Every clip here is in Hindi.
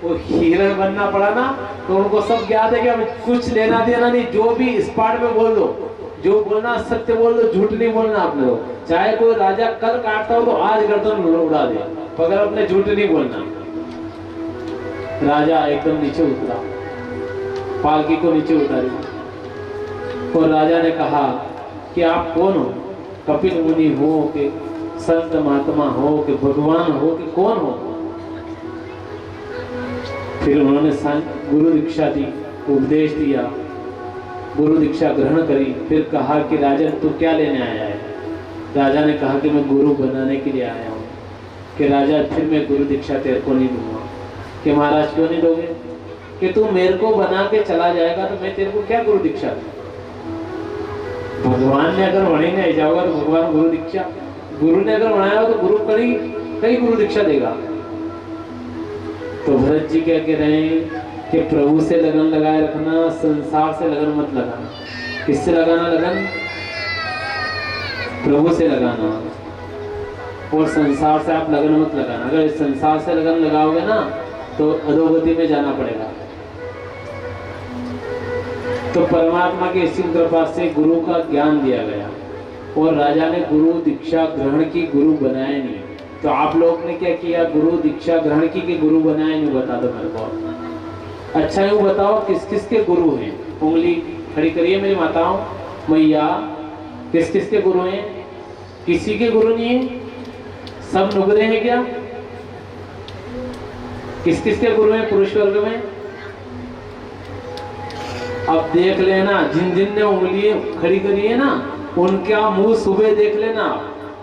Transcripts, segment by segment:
वो हिरण बनना पड़ा ना, तो उनको सब ज्ञात है कि अब कुछ लेना देना नहीं, जो भी स्पॉट में बोल दो, जो बोलना सत्य बोल दो, झूठ नहीं बोलना आप लोग। चाहे कोई राजा कल काटता हो तो आज गर्दन उड़ा दे, मगर अपने झूठ नहीं बोलना। राजा एकदम नीचे उतरा, पालकी को नीचे उतारी, और राजा ने कहा कि आप कौन हो? कपिल मुनि हो कि संत महात्मा हो कि भगवान हो कि कौन हो? फिर उन्होंने गुरु दीक्षा दी, उपदेश दिया, गुरु दीक्षा ग्रहण करी। फिर कहा कि राजन तू क्या लेने आया है? राजा ने कहा कि मैं गुरु बनाने के लिए आया हूँ। कि राजा फिर मैं गुरु दीक्षा तेरे को नहीं दूंगा। कि महाराज क्यों नहीं दोगे? कि तू मेरे को बना के चला जाएगा तो मैं तेरे को क्या गुरु दीक्षा दूं? भगवान ने अगर वहीं नहीं जाओगा तो भगवान गुरु दीक्षा, गुरु ने अगर बनाया तो गुरु कहीं गुरु दीक्षा देगा। तो भरत जी क्या कह रहे हैं कि प्रभु से लगन लगाए रखना, संसार से लगन मत लगाना। किससे लगाना लगन? प्रभु से लगाना, और संसार से आप लगन मत लगाना। अगर संसार से लगन लगाओगे ना तो अधोगति में जाना पड़ेगा। तो परमात्मा की असीम कृपा से गुरु का ज्ञान दिया गया, और राजा ने गुरु दीक्षा ग्रहण की, गुरु बनाया नहीं। तो आप लोग ने क्या किया? गुरु दीक्षा ग्रहण की कि गुरु बनाया नहीं? बता दो मेरे को। अच्छा यूँ बताओ किस किस के गुरु हैं? उंगली खड़ी करिए मेरी माताओं, मैया, किस किस के गुरु हैं? किसी के गुरु नहीं है? सब नुगरे हैं क्या? किस किस के गुरु हैं पुरुष वर्ग में? अब देख लेना, जिन जिन ने उंगली खड़ी करी है ना उनका मुंह सुबह देख लेना,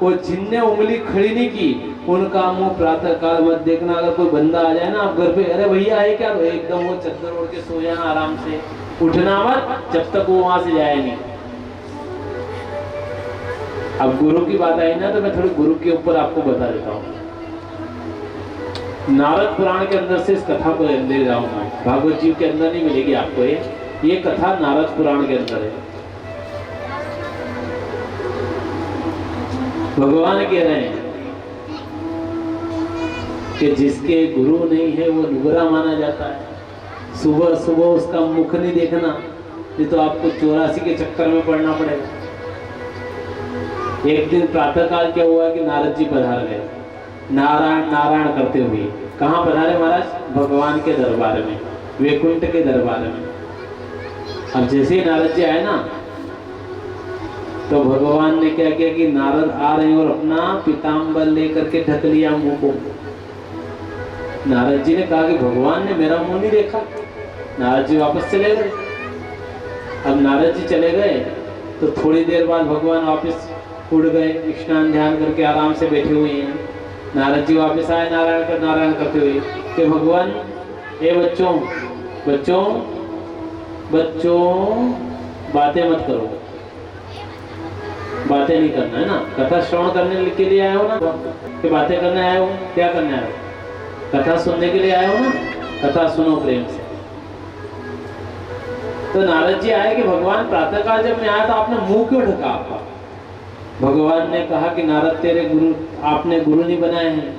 और जिनने उंगली खड़ी नहीं की उनका मुंह प्रातः काल मत देखना। अगर कोई बंदा आ जाए ना आप घर पे, अरे भैया है क्या, तो एकदम वो चद्दर ओढ़ के सो जाना आराम से, उठना मत जब तक वो वहां से जाए नहीं। अब गुरु की बात आई ना तो मैं थोड़ी गुरु के ऊपर आपको बता देता हूँ। नारद पुराण के अंदर से इस कथा को ले जाऊंगा, भागवत जी के अंदर नहीं मिलेगी आपको। ये कथा नारद पुराण के अंदर है। भगवान कह रहे हैं कि जिसके गुरु नहीं है वो नुगरा माना जाता है। सुबह सुबह उसका मुख नहीं देखना, नहीं तो आपको 84 के चक्कर में पड़ना पड़ेगा। एक दिन प्रातःकाल क्या हुआ कि नारद जी पधार गए, नारायण नारायण करते हुए। कहाँ पधारे महाराज? भगवान के दरबार में, वैकुंठ के दरबार में। अब जैसे ही नारद जी आए ना तो भगवान ने क्या किया कि नारद आ रहे हैं और अपना पीताम्बर लेकर के ढक लिया मुंह को। नारद जी ने कहा कि भगवान ने मेरा मुंह नहीं देखा। नारद जी वापस चले गए। अब नारद जी चले गए तो थोड़ी देर बाद भगवान वापस उड़ गए, स्नान ध्यान करके आराम से बैठे हुए हैं। नारद जी वापस आए नारायण करते हुए कि भगवान, ए बच्चों बच्चों बच्चों बातें मत करो, बातें नहीं करना है ना। कथा श्रवण करने के लिए आए हो ना, कि बातें करने आए हो? क्या करने आए हो? कथा सुनने के लिए आए हो ना, कथा सुनो प्रेम से। तो नारद जी आए कि भगवान प्रातःकाल जब मैं आया तो आपने मुंह क्यों ढका आपका? भगवान ने कहा कि नारद तेरे गुरु, आपने गुरु नहीं बनाए हैं,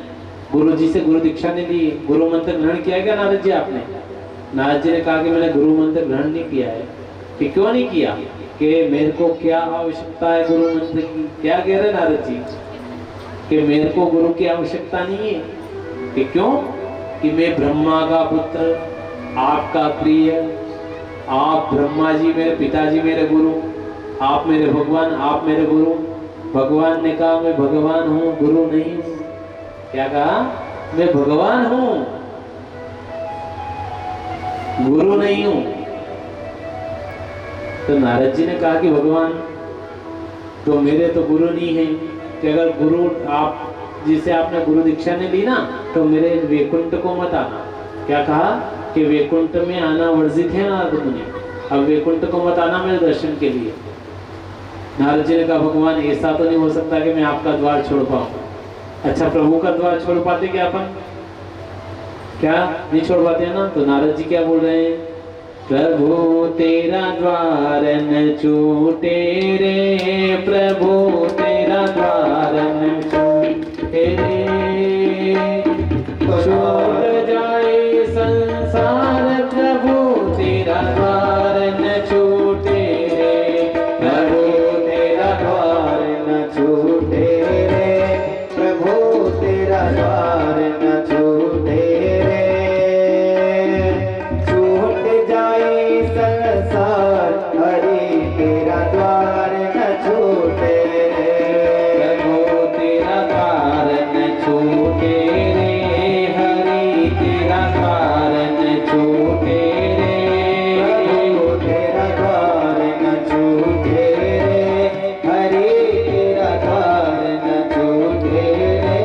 गुरु जी से गुरु दीक्षा नहीं ली, गुरु मंत्र ग्रहण किया क्या नारद जी आपने? नारद जी ने कहा कि मैंने गुरु मंत्र ग्रहण नहीं किया है। कि क्यों नहीं किया? कि मेरे को क्या आवश्यकता है गुरु मंत्र की? क्या कह रहे नारद जी कि मेरे को गुरु की आवश्यकता नहीं है। कि क्यों? कि मैं ब्रह्मा का पुत्र, आपका प्रिय, आप ब्रह्मा जी मेरे पिताजी, मेरे गुरु, आप मेरे भगवान, आप मेरे गुरु। भगवान ने कहा मैं भगवान हूँ, गुरु नहीं हूँ। क्या कहा? मैं भगवान हूँ, गुरु नहीं हूँ। तो नारद जी ने कहा कि भगवान तो मेरे तो गुरु नहीं है, कि अगर गुरु आप जिसे आपने गुरु दीक्षा ने ली ना तो मेरे वैकुंठ को मत आना। क्या कहा? कि वैकुंठ में आना वर्जित है नारद मुनि, अब वैकुंठ को मत आना मेरे दर्शन के लिए। नारद जी ने कहा भगवान ऐसा तो नहीं हो सकता कि मैं आपका द्वार छोड़ पाऊं। अच्छा प्रभु का द्वार छोड़ पाते क्या अपन? क्या नहीं छोड़ पाते हैं ना? तो नारद जी क्या बोल रहे हैं? प्रभु तेरा द्वार न छूटे रे, प्रभु तेरा द्वार न छूटे, छोड़ जाए संसार प्रभु तेरा द्वार न छूटे रे, प्रभु तेरा द्वार न छूटे रे, प्रभु तेरा द्वार न छूटे रे। छूट जाए संसार हरि तेरा द्वार न छूटे रे, प्रभु तेरा द्वार न छूटे रे, हरि तेरा द्वार न छूटे रे, प्रभु तेरा द्वार न छूटे रे, हरि तेरा द्वार न छूटे रे।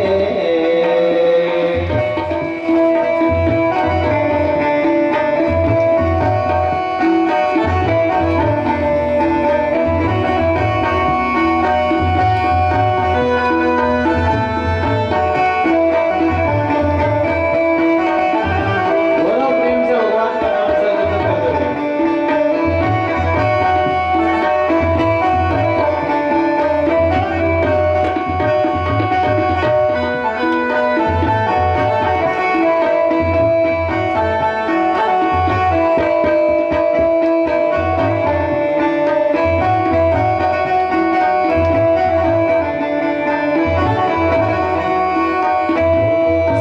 बोलो प्रेम से भगवान का नाम संकीर्तन करते हुए।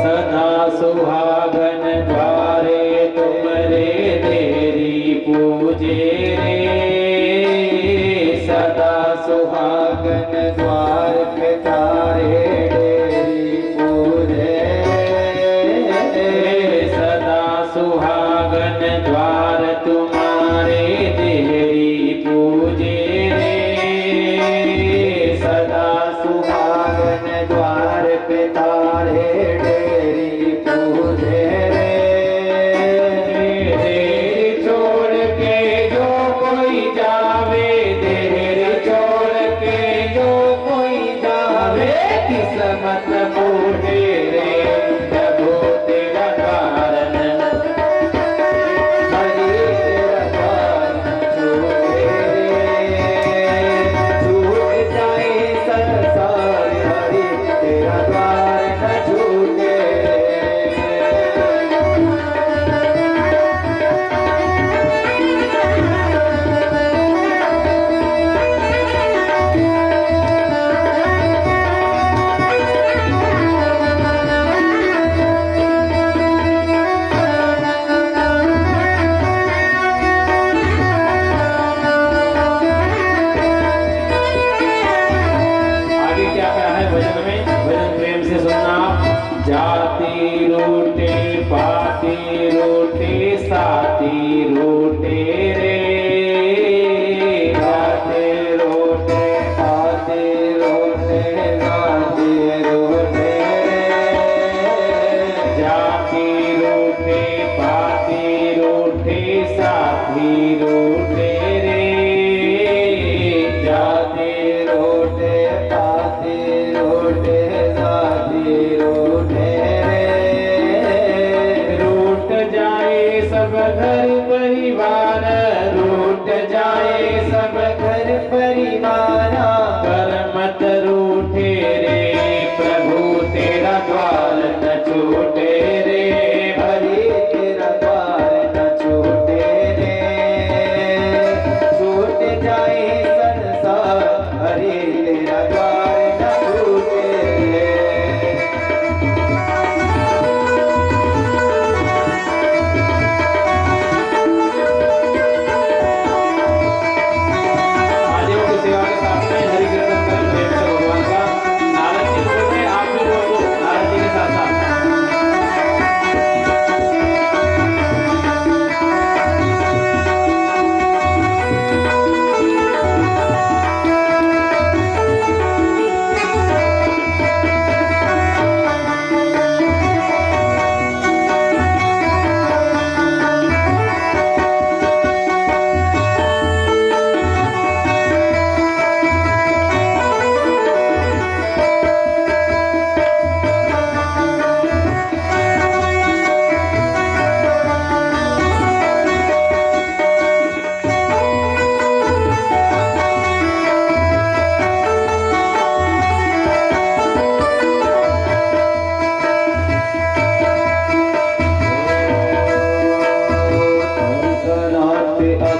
सदा सुहागन द्वारे तुमरे तेरी पूजे रे, सदा सुहागन द्वार पे तारे डेरी पूजे रे, सदा सुहागन द्वार तुम्हारे तेरी पूजे रे, सदा सुहागन द्वार पे तारे डेरी पूजे रे। देर छोड़ के जो कोई जावे, देर छोड़ के जो कोई जावे, किस्मत फूटे रे, प्रभु तेरा द्वार न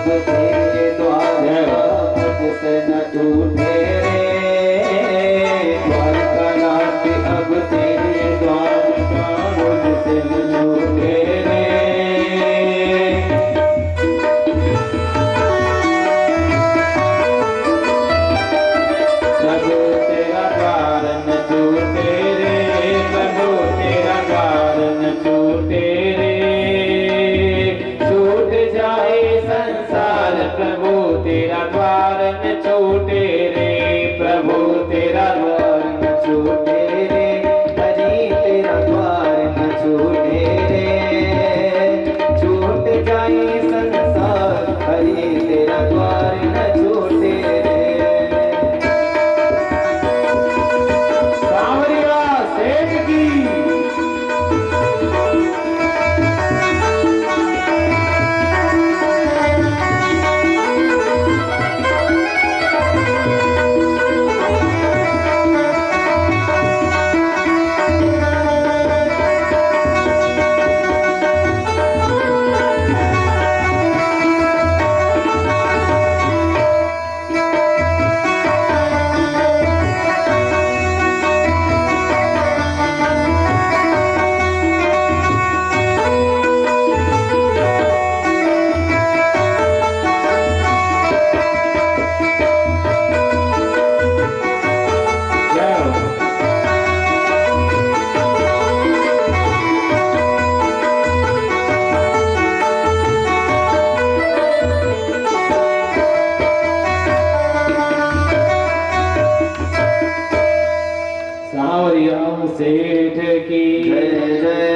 अब तेरे द्वार मुझसे न टूटे रे, द्वारकानाथ अब तेरे द्वार मुझसे न टूटे रे। प्रभु तेरा द्वार न टूटे रे, प्रभु तेरा द्वार न टूटे रे, छूट जाए संसार प्रभु तेरा द्वार न छूटे रे, प्रभु तेरा द्वार न छूटे रे, हरि तेरा द्वार न छूटे रे, छूट जाए संसार हरि तेरा द्वार न छूटे रे। सांवरिया सेठ की सांवरिया सेठ की जय जय।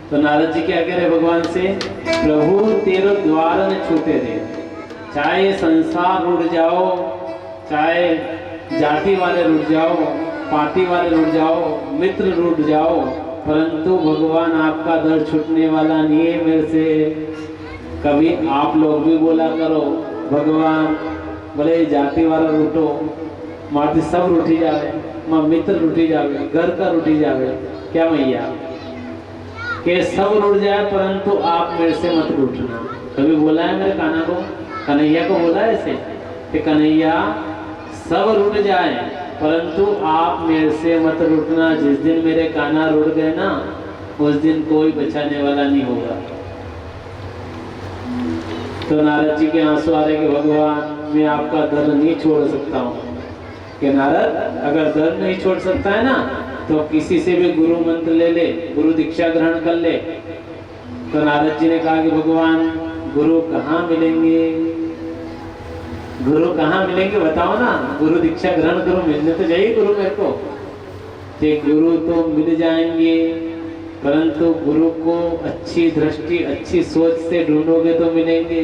तो नारद जी क्या कह रहे भगवान से, प्रभु तेरे द्वार न छूटे दे, चाहे संसार रुट जाओ, चाहे जाति वाले रुट जाओ, पार्टी वाले रुट जाओ, मित्र रुट जाओ, परंतु भगवान आपका दर छूटने वाला नहीं है मेरे से। कभी आप लोग भी बोला करो भगवान बोले जाति वाला रूटो, माटी सब रूठी जावे, माँ मित्र रूठी जावे, घर का रूठी जावे, क्या मैया के सब रूठ जाए परंतु आप मेरे से मत रूठना। कभी बोला है मेरे कान्हा को, कन्हैया को बोला है ऐसे कि कन्हैया सब रूठ जाए परंतु आप मेरे से मत रूठना। जिस दिन मेरे कान्हा रूठ गए ना उस दिन कोई बचाने वाला नहीं होगा। तो नारद जी के आंसू आ रहे कि भगवान मैं आपका दर नहीं छोड़ सकता हूँ। कि नारद अगर दर नहीं छोड़ सकता है ना तो किसी से भी गुरु मंत्र ले ले, गुरु दीक्षा ग्रहण कर ले। तो नारद जी ने कहा कि भगवान गुरु कहाँ मिलेंगे, गुरु कहाँ मिलेंगे बताओ ना, गुरु दीक्षा ग्रहण करो, मिलने तो चाहिए गुरु मेरे को। कि गुरु तो मिल जाएंगे परंतु गुरु को अच्छी दृष्टि अच्छी सोच से ढूंढोगे तो मिलेंगे।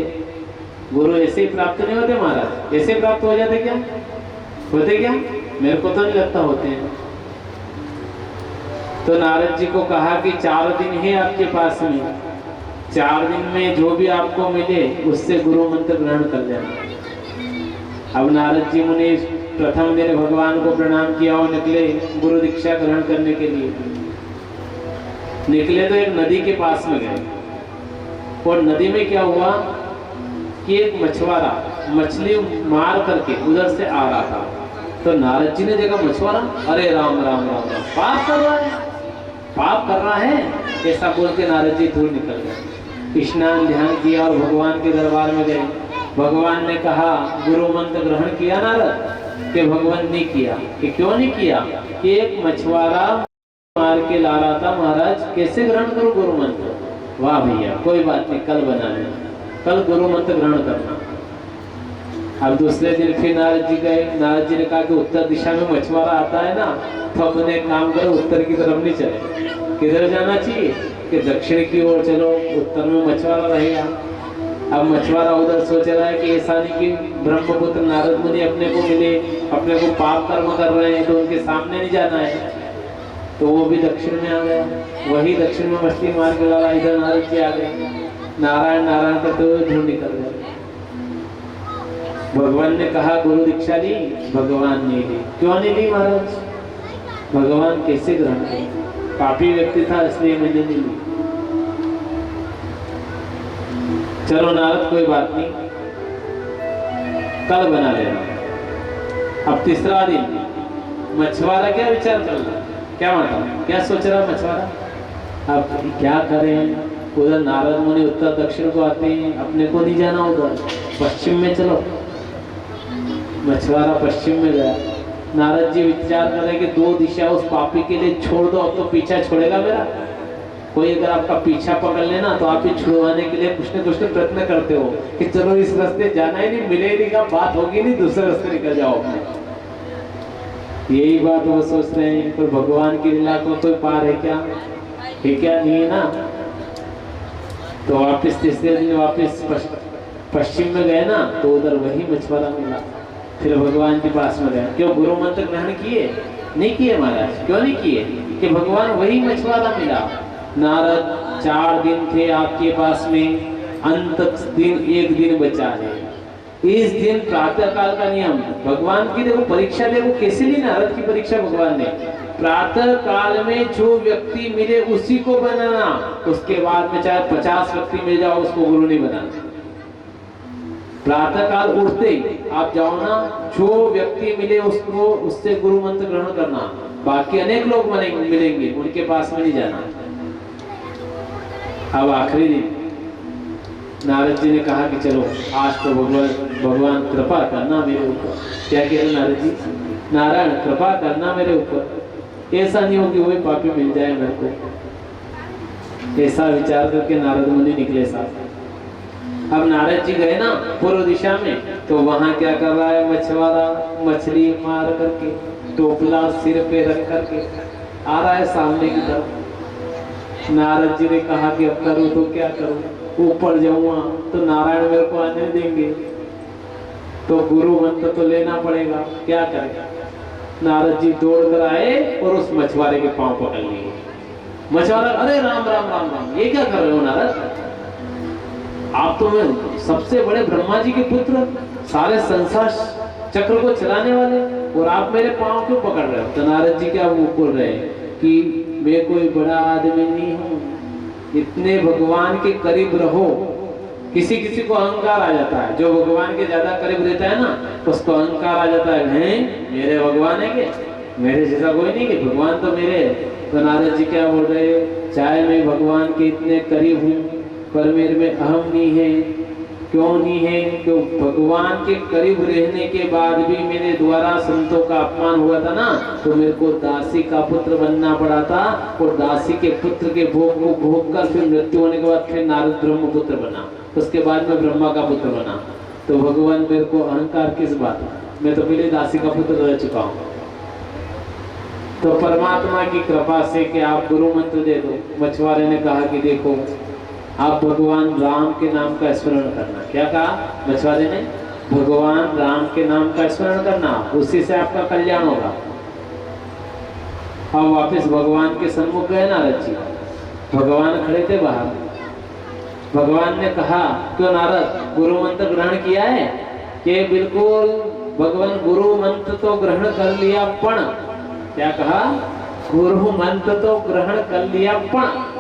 गुरु ऐसे ही प्राप्त नहीं होते महाराज, ऐसे प्राप्त हो जाते क्या, होते क्या, मेरे को तो नहीं लगता होते हैं। तो नारद जी को कहा कि 4 दिन है आपके पास में, 4 दिन में जो भी आपको मिले उससे गुरु मंत्र ग्रहण कर लेना। अब नारद जी मुनि प्रथम दिन भगवान को प्रणाम किया और निकले गुरु दीक्षा ग्रहण करने के लिए। निकले तो एक नदी के पास में गए और नदी में क्या हुआ कि एक मछुआरा मछली मार करके उधर से आ रहा था। तो नारद जी ने देखा मछुआरा, अरे राम राम राम राम, पाप कर रहा है, पाप कर रहा है, ऐसा बोल के नारद जी दूर निकल गए। स्नान ध्यान किया और भगवान के दरबार में गए। भगवान ने कहा गुरु मंत्र ग्रहण किया नारद? कि भगवान ने किया। कि क्यों नहीं किया? कि एक मछुआरा मार के ला रहा था, महाराज कैसे ग्रहण करूं गुरु मंत्र? वाह भैया कोई बात नहीं, कल बना लेना, कल गुरु मंत्र ग्रहण करना। अब दूसरे दिन फिर नारद जी गए। नारद जी ने कहा कि उत्तर दिशा में मछुआरा आता है ना, तो अपने काम करो उत्तर की तरफ नहीं चले। किधर जाना चाहिए? कि दक्षिण की ओर चलो, उत्तर में मछुआरा रहेगा। अब मछुआरा उधर सोच रहा है कि ऐसा नहीं कि ब्रह्मपुत्र नारद मुनि अपने को मिले, अपने को पाप कर्म कर रहे हैं तो उनके सामने नहीं जाना है। तो वो भी दक्षिण में आ गया, वही दक्षिण में मछली मार के ला, इधर नारद जी आ गए। नारायण नारायण करते हुए ध्रुव निकल गए। भगवान ने कहा गुरु दीक्षा ली, भगवान ने ली। क्यों नहीं ली महाराज? भगवान कैसे ग्रहण करे? पापी व्यक्ति था इसलिए मैंने नहीं ली। चलो नारद कोई बात नहीं, कल बना लेना। अब तीसरा दिन मछुआरा क्या विचार कर रहा, क्या मतलब क्या सोच रहा मछुआरा, अब क्या करें, उधर नारद मुनि उत्तर दक्षिण को आते हैं, अपने को नहीं जाना, उधर पश्चिम में चलो। मछुआरा पश्चिम में गया। नारद जी विचार कर रहे कि दो दिशा उस पापी के लिए छोड़ दो, अब तो पीछा छोड़ेगा मेरा। कोई अगर आपका पीछा पकड़ लेना तो आप ही छुड़वाने के लिए कुछ न कुछ प्रयत्न करते हो कि चलो इस रास्ते जाना ही नहीं, मिले नहीं का बात होगी नहीं, दूसरे रास्ते निकल जाओ अपने। यही बात वो सोच रहे हैं, पर भगवान की लीला को कोई पार है क्या, है क्या, नहीं है ना। तो वापस तीसरे दिन वापस पश्चिम में गए ना, तो उधर वही मछुआरा मिला। फिर भगवान के पास में गए, क्यों गुरु मंत्र ग्रहण किए, नहीं किए महाराज, क्यों नहीं किए, कि भगवान वही मछुआरा मिला। नारद 4 दिन थे आपके पास में, अंत दिन एक दिन बचा है। इस दिन प्रातः काल का नियम, भगवान की देखो परीक्षा, देखो कैसे ली नारद की परीक्षा भगवान ने। प्रातः काल में जो व्यक्ति मिले उसी को बनाना, उसके बाद में चाहे 50 व्यक्ति मिल जाओ उसको गुरु नहीं बनाना। प्रातः काल उठते आप जाओ ना, जो व्यक्ति मिले उसको उससे गुरु मंत्र ग्रहण करना, बाकी अनेक लोग मिलेंगे उनके पास में नहीं जाना। अब आखिरी दिन नारद जी ने कहा कि चलो आज तो भगवान कृपा करना मेरे ऊपर। क्या कह रहे नारद जी, नारायण कृपा करना मेरे ऊपर, ऐसा नहीं हो कि वही पापी मिल जाए मेरे को। ऐसा विचार करके नारद मुनि निकले साथ। अब नारद जी गए ना पूर्व दिशा में, तो वहां क्या कर रहा है मछुआरा, मछली मार करके टोपला सिर पे रख करके आ रहा है सामने की तरफ। नारद जी ने कहा कि अब करूं तो क्या करूं, ऊपर जाऊंगा तो नारायण मेरे को आने देंगे, तो गुरु मंत्र तो लेना पड़ेगा, क्या करेगा। नारद जी दौड़ कर आए और उस मछुआरे के पांव पकड़ लिए। मछुआरा, अरे राम राम राम राम, ये क्या कर रहे हो नारद, आप तो मैं सबसे बड़े ब्रह्मा जी के पुत्र, सारे संसार चक्र को चलाने वाले, और आप मेरे पांव क्यों पकड़ रहे हो। तो नारद जी क्या वो बोल रहे हैं कि मैं कोई बड़ा आदमी नहीं हूँ, इतने भगवान के करीब रहो। किसी किसी को अहंकार आ जाता है, जो भगवान के ज्यादा करीब रहता है ना उसको अहंकार आ जाता है, हैं मेरे भगवान है क्या, मेरे जैसा कोई नहीं कि भगवान तो मेरे। तो नारद जी क्या बोल रहे, चाहे मैं भगवान के इतने करीब हूँ पर मेरे में अहम नहीं है। क्यों नहीं है, क्यों भगवान के करीब रहने के बाद भी मेरे द्वारा संतों का अपमान हुआ था ना, तो मेरे को दासी का पुत्र बनना पड़ा था, और दासी के पुत्र के भोग को भोग कर फिर मृत्यु होने के बाद फिर नारद ब्रह्म पुत्र बना, उसके बाद में ब्रह्मा का पुत्र बना। तो भगवान मेरे को अहंकार किस बात, मैं तो पहले दासी का पुत्र रह चुका हूँ। तो परमात्मा की कृपा से कि आप गुरु मंत्र दे दो। मछुआरे ने कहा कि देखो आप भगवान राम के नाम का स्मरण करना। क्या कहा मछुआरे ने, भगवान राम के नाम का स्मरण करना, उसी से आपका कल्याण होगा। अब वापस भगवान के सम्मुख गए नारद जी, भगवान खड़े थे बाहर। भगवान ने कहा क्यों नारद गुरु मंत्र ग्रहण किया है, कि बिल्कुल भगवान गुरु मंत्र तो ग्रहण कर लिया, पण क्या कहा, गुरु मंत्र तो ग्रहण कर लिया, पण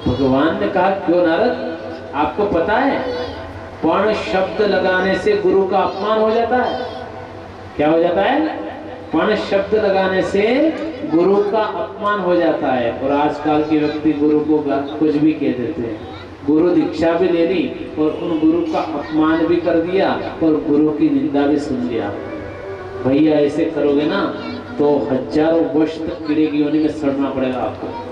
भगवान ने कहा क्यों नारद, आपको पता है पण शब्द लगाने से गुरु का अपमान हो जाता है। क्या हो जाता है, पण शब्द लगाने से गुरु का अपमान हो जाता है। और आजकल के व्यक्ति गुरु को कुछ भी कह देते हैं, गुरु दीक्षा भी ले ली और उन गुरु का अपमान भी कर दिया और गुरु की निंदा भी सुन लिया। भैया ऐसे करोगे ना तो हजारों वर्ष तक कीड़े की योनि में सड़ना पड़ेगा आपको।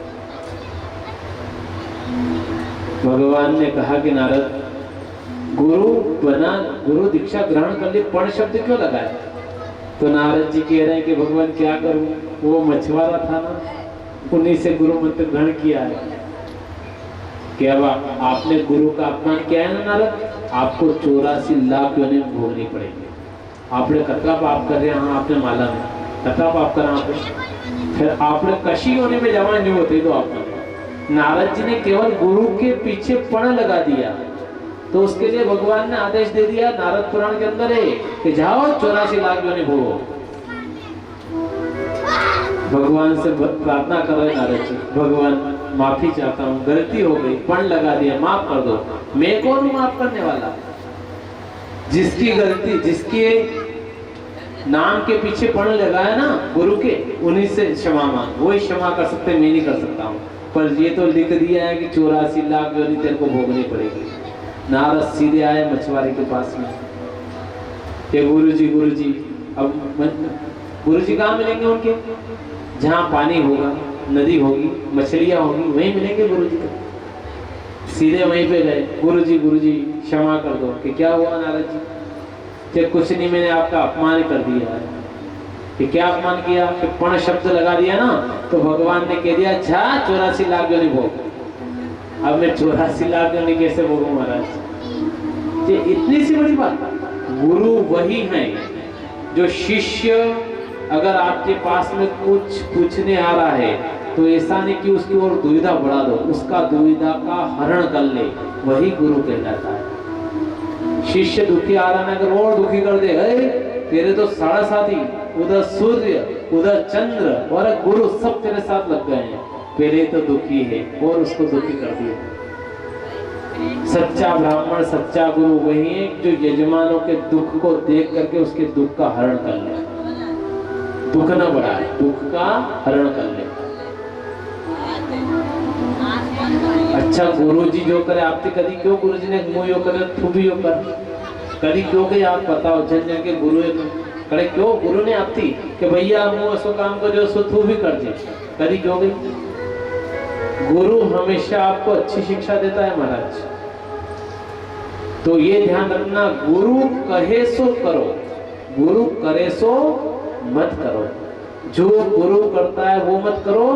भगवान ने कहा कि नारद गुरु बना, गुरु दीक्षा ग्रहण कर ली, पण शब्द क्यों लगाए। तो नारद जी कह रहे हैं कि भगवान क्या करूं, वो मछुआरा था ना, उन्हीं से गुरु मंत्र ग्रहण किया है। क्या आपने गुरु का अपमान किया है ना नारद, आपको 84 लाख योनि भोगनी पड़ेगी। आपने कतरा पाप कर रहे हैं, आपने माला में कतरा पाप करा आपने, फिर आपने कशी योनि में जमा नहीं होते। तो आपने नारद जी ने केवल गुरु के पीछे पण लगा दिया, तो उसके लिए भगवान ने आदेश दे दिया, नारद पुराण के अंदर है कि जाओ 84 लाख योनि भोगो। भगवान से प्रार्थना कर रहे नारद जी, भगवान माफी चाहता हूँ, गलती हो गई, पण लगा दिया, माफ कर दो। मैं कौन हूं माफ करने वाला? जिसकी गलती, जिसके नाम के पीछे पढ़ लगा है ना गुरु के, उन्हीं से क्षमा मांग, वही क्षमा कर सकते, मैं नहीं कर सकता हूँ। पर ये तो लिख दिया है कि 84 लाख योनि तेरे को भोगनी पड़ेगी। नारद सीधे आए मछुआरे के पास में कि गुरु जी, अब गुरु जी कहाँ मिलेंगे उनके? जहाँ पानी होगा, नदी होगी, मछलियाँ होगी, वहीं मिलेंगे गुरु जी को। सीधे वहीं पे गए, गुरु जी क्षमा कर दो। कि क्या हुआ नारद जी? कि कुछ नहीं, मैंने आपका अपमान कर दिया है। कि क्या अपमान किया? कि पण शब्द लगा दिया ना, तो भगवान ने कह दिया जा 84 लाख योनि भोग। अब मैं 84 लाख योनि कैसे भोगूं महाराज? ये इतनी सी बड़ी बात। गुरु वही है जो शिष्य अगर आपके पास में कुछ पूछने आ रहा है तो ऐसा नहीं कि उसकी ओर दुविधा बढ़ा दो, उसका दुविधा का हरण कर ले, वही गुरु कहलाता है। शिष्य दुखी आ रहा है, अगर और दुखी कर दे, तेरे तो 7.5 उधर सूर्य, उधर चंद्र और गुरु सब तेरे साथ लग गए हैं, पहले तो दुखी है और उसको दुखी कर दिया। सच्चा ब्राह्मण, सच्चा गुरु वही है जो यजमानों के दुख को देख करके उसके दुख का हरण कर ले, दुख न बढ़ाए, दुख का हरण कर ले। अच्छा गुरु जी जो करे आपसे, कभी क्यों गुरु जी ने मुँह यो करे तू भी यो कर, कभी क्यों के आप बताओ जन जन के गुरु करे क्यों गुरु ने आपती कि भैया मुँह ऐसो काम करो सो तू भी कर दे, कभी क्यों गई? गुरु हमेशा आपको अच्छी शिक्षा देता है महाराज। तो ये ध्यान रखना, गुरु कहे सो करो, गुरु करे सो मत करो। जो गुरु करता है वो मत करो,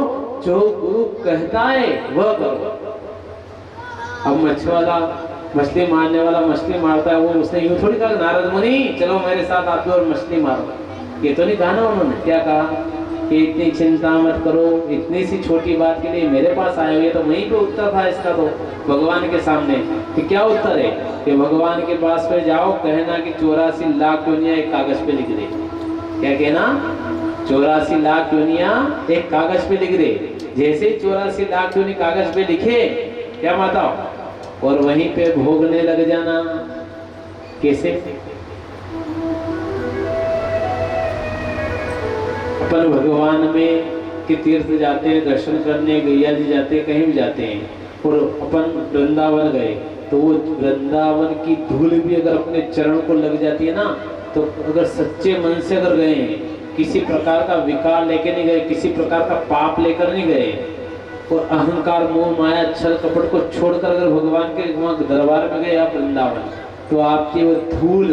जो गुरु कहता है वह करो। अब मछुआरा, मछली मारने वाला मछली मारता है, वो उसने यूं थोड़ी कहा नारद मुनि चलो मेरे साथ आप और मछली मारो, ये तो नहीं कहा ना उन्होंने। क्या कहा कि इतनी चिंता मत करो, इतनी सी छोटी बात के लिए मेरे पास आए हुए। तो वहीं पे उत्तर था इसका, तो भगवान के सामने कि क्या उत्तर है कि भगवान के पास पे जाओ, कहना कि 84 लाख योनियां एक कागज पे लिख दे। क्या कहना? 84 लाख योनियां एक कागज पे लिख दे। जैसे 84 लाख योनि कागज पे लिखे, क्या बताओ, और वहीं पे भोगने लग जाना। कैसे? अपन भगवान में के तीर्थ जाते हैं, दर्शन करने, गैया जी जाते हैं, कहीं भी जाते हैं, और अपन वृंदावन गए तो वो वृंदावन की धूल भी अगर अपने चरण को लग जाती है ना, तो अगर सच्चे मन से अगर गए, किसी प्रकार का विकार लेके नहीं गए, किसी प्रकार का पाप लेकर नहीं गए, और अहंकार मोह माया छल कपट को छोड़कर अगर भगवान के वहां दरबार में गए आप वृंदावन, तो आपकी वो धूल,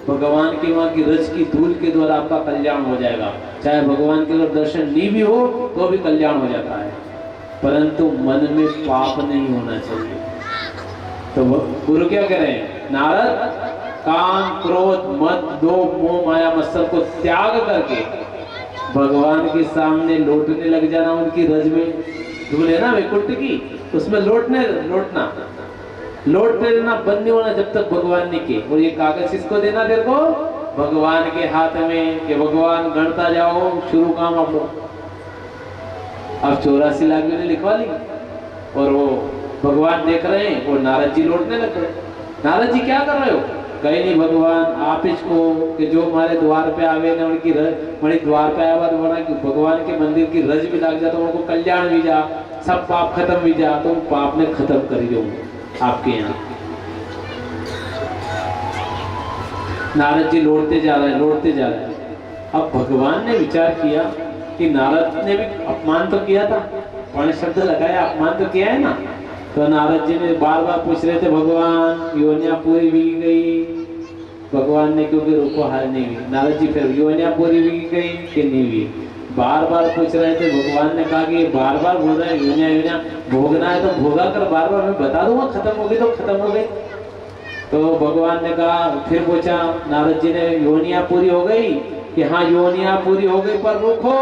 भगवान की वहां की रज की धूल के द्वारा आपका कल्याण हो जाएगा। चाहे भगवान के अगर दर्शन नहीं भी हो तो भी कल्याण हो जाता है, परंतु मन में पाप नहीं होना चाहिए। तो गुरु क्या कह रहे हैं? नारद, काम क्रोध मद दो मोह माया मत्सर को त्याग करके भगवान के सामने लौटने लग जाना। उनकी रज में धूल है ना वैकुंठ की, उसमें लौटते रहना, बंद नहीं होना जब तक भगवान ने के। और ये कागज किसको देना? तेरे को भगवान के हाथ में, कि भगवान गणता जाओ, शुरू काम आप लोग। अब 84 लाख ने लिखवा ली और वो भगवान देख रहे हैं और नारद जी लौटने लग गए। नारद जी क्या कर रहे हो? कहीं नहीं भगवान, आप इसको कि जो हमारे द्वार पे आवे ना, उनकी हमारे द्वार पे आया हुआ कि भगवान के मंदिर की रज भी लग जा, तो उनको कल्याण भी जा, सब पाप खत्म भी जा, तो पाप ने खत्म कर दो आपके यहाँ। नारद जी लौटते जा रहे हैं। अब भगवान ने विचार किया कि नारद ने भी अपमान तो किया था, पण शब्द लगाया, अपमान तो किया है ना। तो नारद जी ने बार बार पूछ रहे थे, भगवान योनियां पूरी भी गई? भगवान ने क्योंकि रूप हार नहीं हुई। नारद जी फिर योनियां पूरी भी गई कि नहीं हुई, बार बार पूछ रहे थे। भगवान ने कहा कि बार बार बोल रहे हैं योनियां भोगना है तो भोगा कर, बार बार मैं बता दूंगा, खत्म हो गई तो खत्म हो गई। तो भगवान ने कहा, फिर पूछा नारद जी ने, योनियां पूरी हो गई? कि हाँ योनियां पूरी हो गई, पर रुको।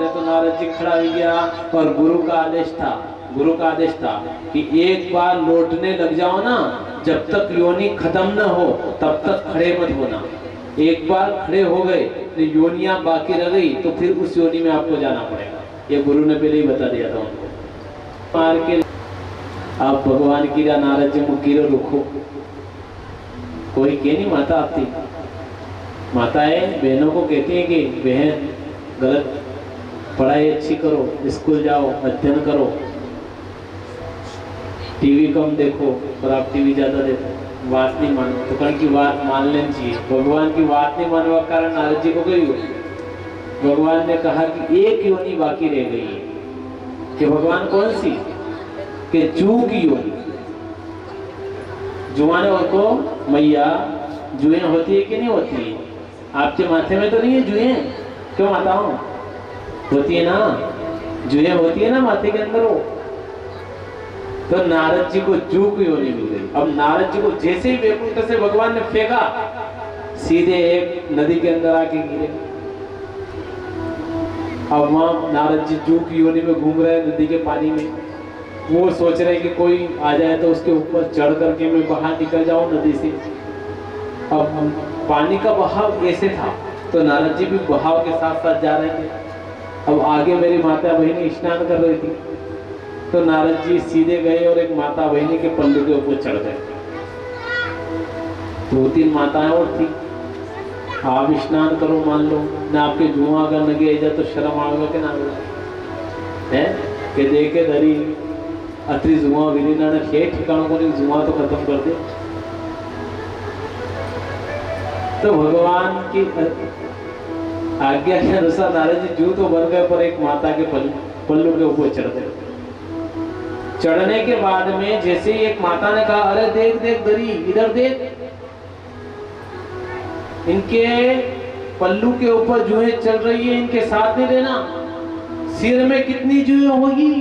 तो नारद जी खड़ा हो गया और गुरु का आदेश था कि एक बार लौटने लग जाओ ना, जब तक योनि खत्म न हो तब तक खड़े मत होना। एक बार खड़े हो गए तो योनियां बाकी रह गई, तो फिर उस योनि में आपको जाना पड़ेगा। ये गुरु ने पहले ही बता दिया था उनको। मार के अब भगवान कीरा नारद जी मुकीरो रुखो कोई के नहीं माता आती माताएं बहनों को कहती हैं कि बहन गलत पढ़ाई अच्छी करो, स्कूल जाओ, अध्ययन करो, टीवी कम देखो, पर आप टीवी ज्यादा देखो, बात नहीं मानो तो कल की बात मान लेनी चाहिए। भगवान की बात नहीं मानने का कारण नारद जी को गई हो। भगवान ने कहा कि एक योनि बाकी रह गई है कि भगवान कौन सी कि जू की योनि। जुआने को मैया जुएं होती है कि नहीं होती है? आपके माथे में तो नहीं है जुएं? क्यों माताओं होती है ना, जुएं होती है ना माथे के अंदर वो। तो नारद जी को जू की योनि मिल गई। अब नारद जी को जैसे ही वैकुंठ से भगवान ने फेंका सीधे एक नदी के अंदर आके गिरे। अब वहां नारद जी जू की योनि में घूम रहे हैं नदी के पानी में। वो सोच रहे कि कोई आ जाए तो उसके ऊपर चढ़ करके मैं बाहर निकल जाऊं नदी से। अब पानी का बहाव ऐसे था तो नारद जी भी बहाव के साथ साथ जा रहे थे। अब आगे मेरी माता बहिनी स्नान कर रही थी तो नारद जी सीधे गए और एक माता बहिनी के पल्लू के ऊपर चढ़ गए। 2-3 माताएं और थी। आप स्नान करो मान लो ना, आपके जुआ अगर न गए जा तो शर्म आएगा कि ना है कि देखे धरी अति जुआ विधि ना खेत ठिकानों को नहीं, जुआ तो खत्म कर दे। तो भगवान की आज्ञा के अनुसार नारद जी जू तो बन गए पर एक माता के पल्लू के ऊपर चढ़ गए। चढ़ने के बाद में जैसे ही एक माता ने कहा अरे देख देख दरी इधर देख, इनके पल्लू के ऊपर जुएं चल रही है, इनके साथ नहीं रहना। सिर में कितनी जुएं होगी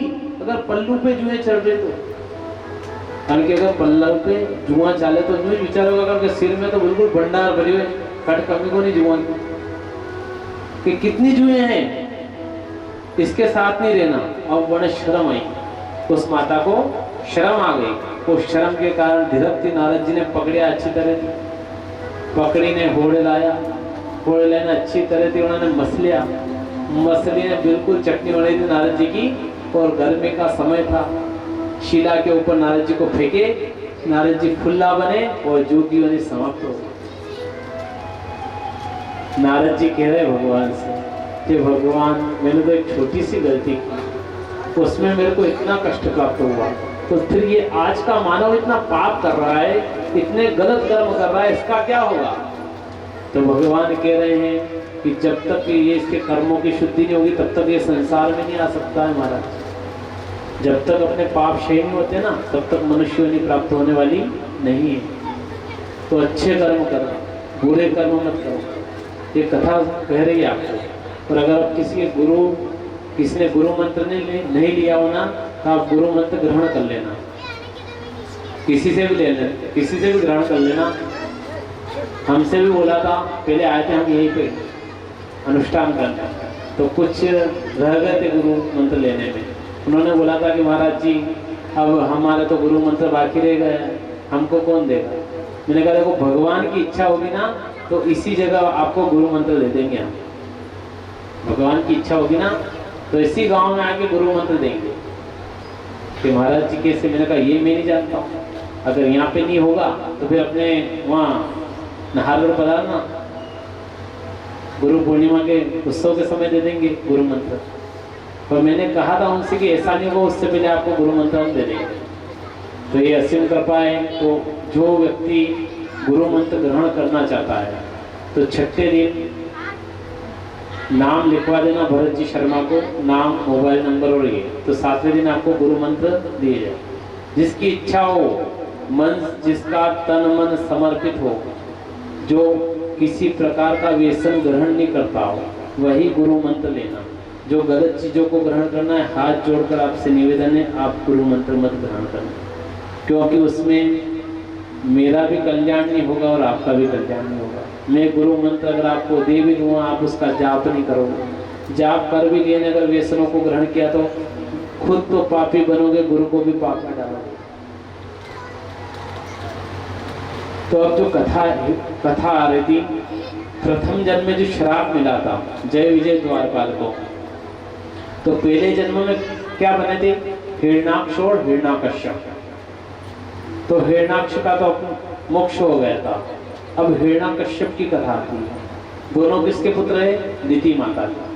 अगर पल्लू पे जुएं चल रहे तो। अगर पल्लू पे जुआ चाले तो जो विचार होगा अगर सिर में तो बिल्कुल भंडार भरे हुए कट कमी को नहीं जुआ कि कितनी जुएं हैं, इसके साथ नहीं रहना। अब बड़े शर्म आई, उस माता को शर्म आ गई। उस शर्म के कारण धीरज नारद जी ने पकड़िया अच्छी तरह थी, पकड़ी ने होड़े लाया, होड़े लेना अच्छी तरह थी, उन्होंने मसलिया, मसली ने बिल्कुल चटनी बनाई थी नारद जी की। और गर्मी का समय था, शिला के ऊपर नारद जी को फेंके, नारद जी फुल्ला बने और जोगी बने समाप्त हो गए। नारद जी कह रहे भगवान से कि भगवान मैंने तो एक छोटी सी गलती की, उसमें मेरे को इतना कष्ट प्राप्त हुआ, तो फिर ये आज का मानव इतना पाप कर रहा है, इतने गलत कर्म कर रहा है, इसका क्या होगा? तो भगवान कह रहे हैं कि जब तक ये इसके कर्मों की शुद्धि नहीं होगी तब तक ये संसार में नहीं आ सकता है महाराज। जब तक अपने पाप क्षय नहीं होते ना तब तक मनुष्य नहीं प्राप्त होने वाली नहीं है। तो अच्छे कर्म करो, बुरे कर्म मत करो। ये कथा कह रही है आपको। और अगर आप किसी ने गुरु मंत्र नहीं लिया हो ना तो आप गुरु मंत्र ग्रहण कर लेना, किसी से भी ले लेना, किसी से भी ग्रहण कर लेना। हमसे भी बोला था, पहले आए थे हम यहीं पे अनुष्ठान करने, तो कुछ रह गए थे गुरु मंत्र लेने में। उन्होंने बोला था कि महाराज जी अब हमारे तो गुरु मंत्र बाकी रह गए, हमको कौन देगा? मैंने कहा देखो भगवान की इच्छा होगी ना तो इसी जगह आपको गुरु मंत्र दे देंगे हम। भगवान की इच्छा होगी ना तो इसी गांव में आके गुरु मंत्र देंगे। कि महाराज जी कैसे? मैंने कहा ये मैं नहीं जानता हूँ, अगर यहाँ पे नहीं होगा तो फिर अपने वहाँ नाहरगढ़ पधारना, गुरु पूर्णिमा के उत्सव के समय दे देंगे गुरु मंत्र। पर मैंने कहा था उनसे कि ऐसा नहीं होगा, उससे पहले आपको गुरु मंत्र हम दे देंगे। तो ये असीम कृपा है। तो जो व्यक्ति गुरु मंत्र ग्रहण करना चाहता है तो छठे दिन नाम लिखवा देना भरत जी शर्मा को, नाम, मोबाइल नंबर और ये, तो 7वें दिन आपको गुरु मंत्र दिए जाए। जिसकी इच्छा हो, मन जिसका तन मन समर्पित हो, जो किसी प्रकार का व्यसन ग्रहण नहीं करता हो, वही गुरु मंत्र लेना। जो गलत चीजों को ग्रहण करना है, हाथ जोड़कर आपसे निवेदन है आप गुरु मंत्र मत ग्रहण करना, क्योंकि उसमें मेरा भी कल्याण नहीं होगा और आपका भी कल्याण नहीं होगा। मैं गुरु मंत्र अगर आपको दे भी दूंगा, आप उसका जाप नहीं करोगे, जाप कर भी लेने अगर व्यसनों को ग्रहण किया तो खुद तो पापी बनोगे, गुरु को भी पाप में डालोगे। तो अब जो कथा आ रही थी, प्रथम जन्म में जो श्राप मिला था जय विजय द्वारपाल को, तो पहले जन्म में क्या बने थे? हिरण्याक्ष और हिरण्याकश्यप। तो हिरण्याक्ष का तो मोक्ष हो गया था। अब हिरण्याकश्यप की कथा आती है। दोनों किसके पुत्र है? दिति माता के।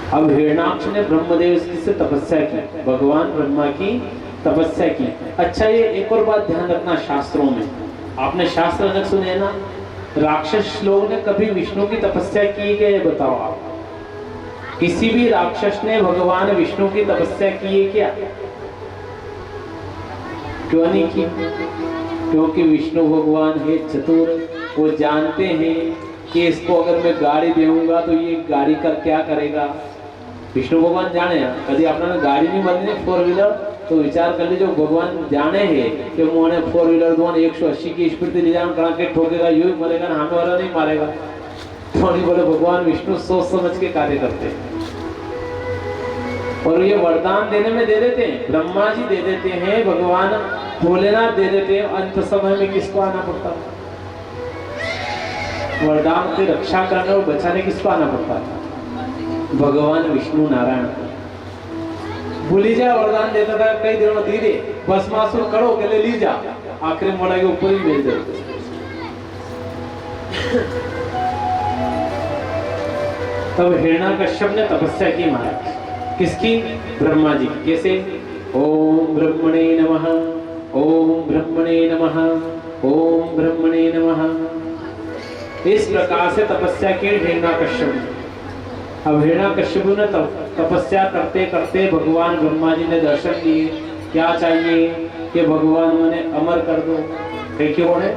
अब हिरण्याक्ष ने ब्रह्मदेव से तपस्या की, भगवान ब्रह्मा की तपस्या की। अच्छा, ये एक और बात ध्यान रखना, शास्त्रों में आपने शास्त्र अलग सुने ना, राक्षस लोग ने कभी विष्णु की तपस्या की क्या? ये बताओ आप। किसी भी राक्षस ने भगवान विष्णु की तपस्या की है क्या? क्यों नहीं की? क्योंकि विष्णु भगवान है चतुर, वो जानते हैं कि इसको अगर मैं गाड़ी दूंगा तो ये गाड़ी का क्या करेगा। विष्णु भगवान जाने, कभी आपने गाड़ी नहीं बननी 4 व्हीलर तो विचार कर लीजिए, भगवान जाने हैं कि मोने 4 व्हीलर दुआन 180 की स्पीड से ले जान कड़ा के ठोकेगा, यूं ही मरेगा ना, हमें वाला नहीं मारेगा। तो नहीं बोले, भगवान विष्णु सोच समझ के कार्य करते हैं। और ये वरदान देने में दे देते हैं, ब्रह्मा जी दे देते हैं, भगवान भोलेनाथ दे देते हैं। अंत समय में किसको आना पड़ता है? वरदान से रक्षा करने और बचाने किसको आना पड़ता है? भगवान विष्णु नारायण। भूली जा वरदान देता था कई दिनों धीरे, भस्मासुर करो के ले ली जा, आखिरी मोड़ा के ऊपर ही भेज दे। तब हिरण्याकश्यप ने तपस्या की महाराज। किसकी? ब्रह्मा जी की। कैसे? ओम ब्रह्मणे नमः, ओम ब्रह्मणे नमः, ओम ब्रह्मणे नमः। इस प्रकार से तपस्या की हिरण्याकश्यप ने। अब हिरण्याकश्यप ने तपस्या करते करते भगवान ब्रह्मा जी ने दर्शन दिए। क्या चाहिए कि भगवान मने अमर कर दो। क्यों है?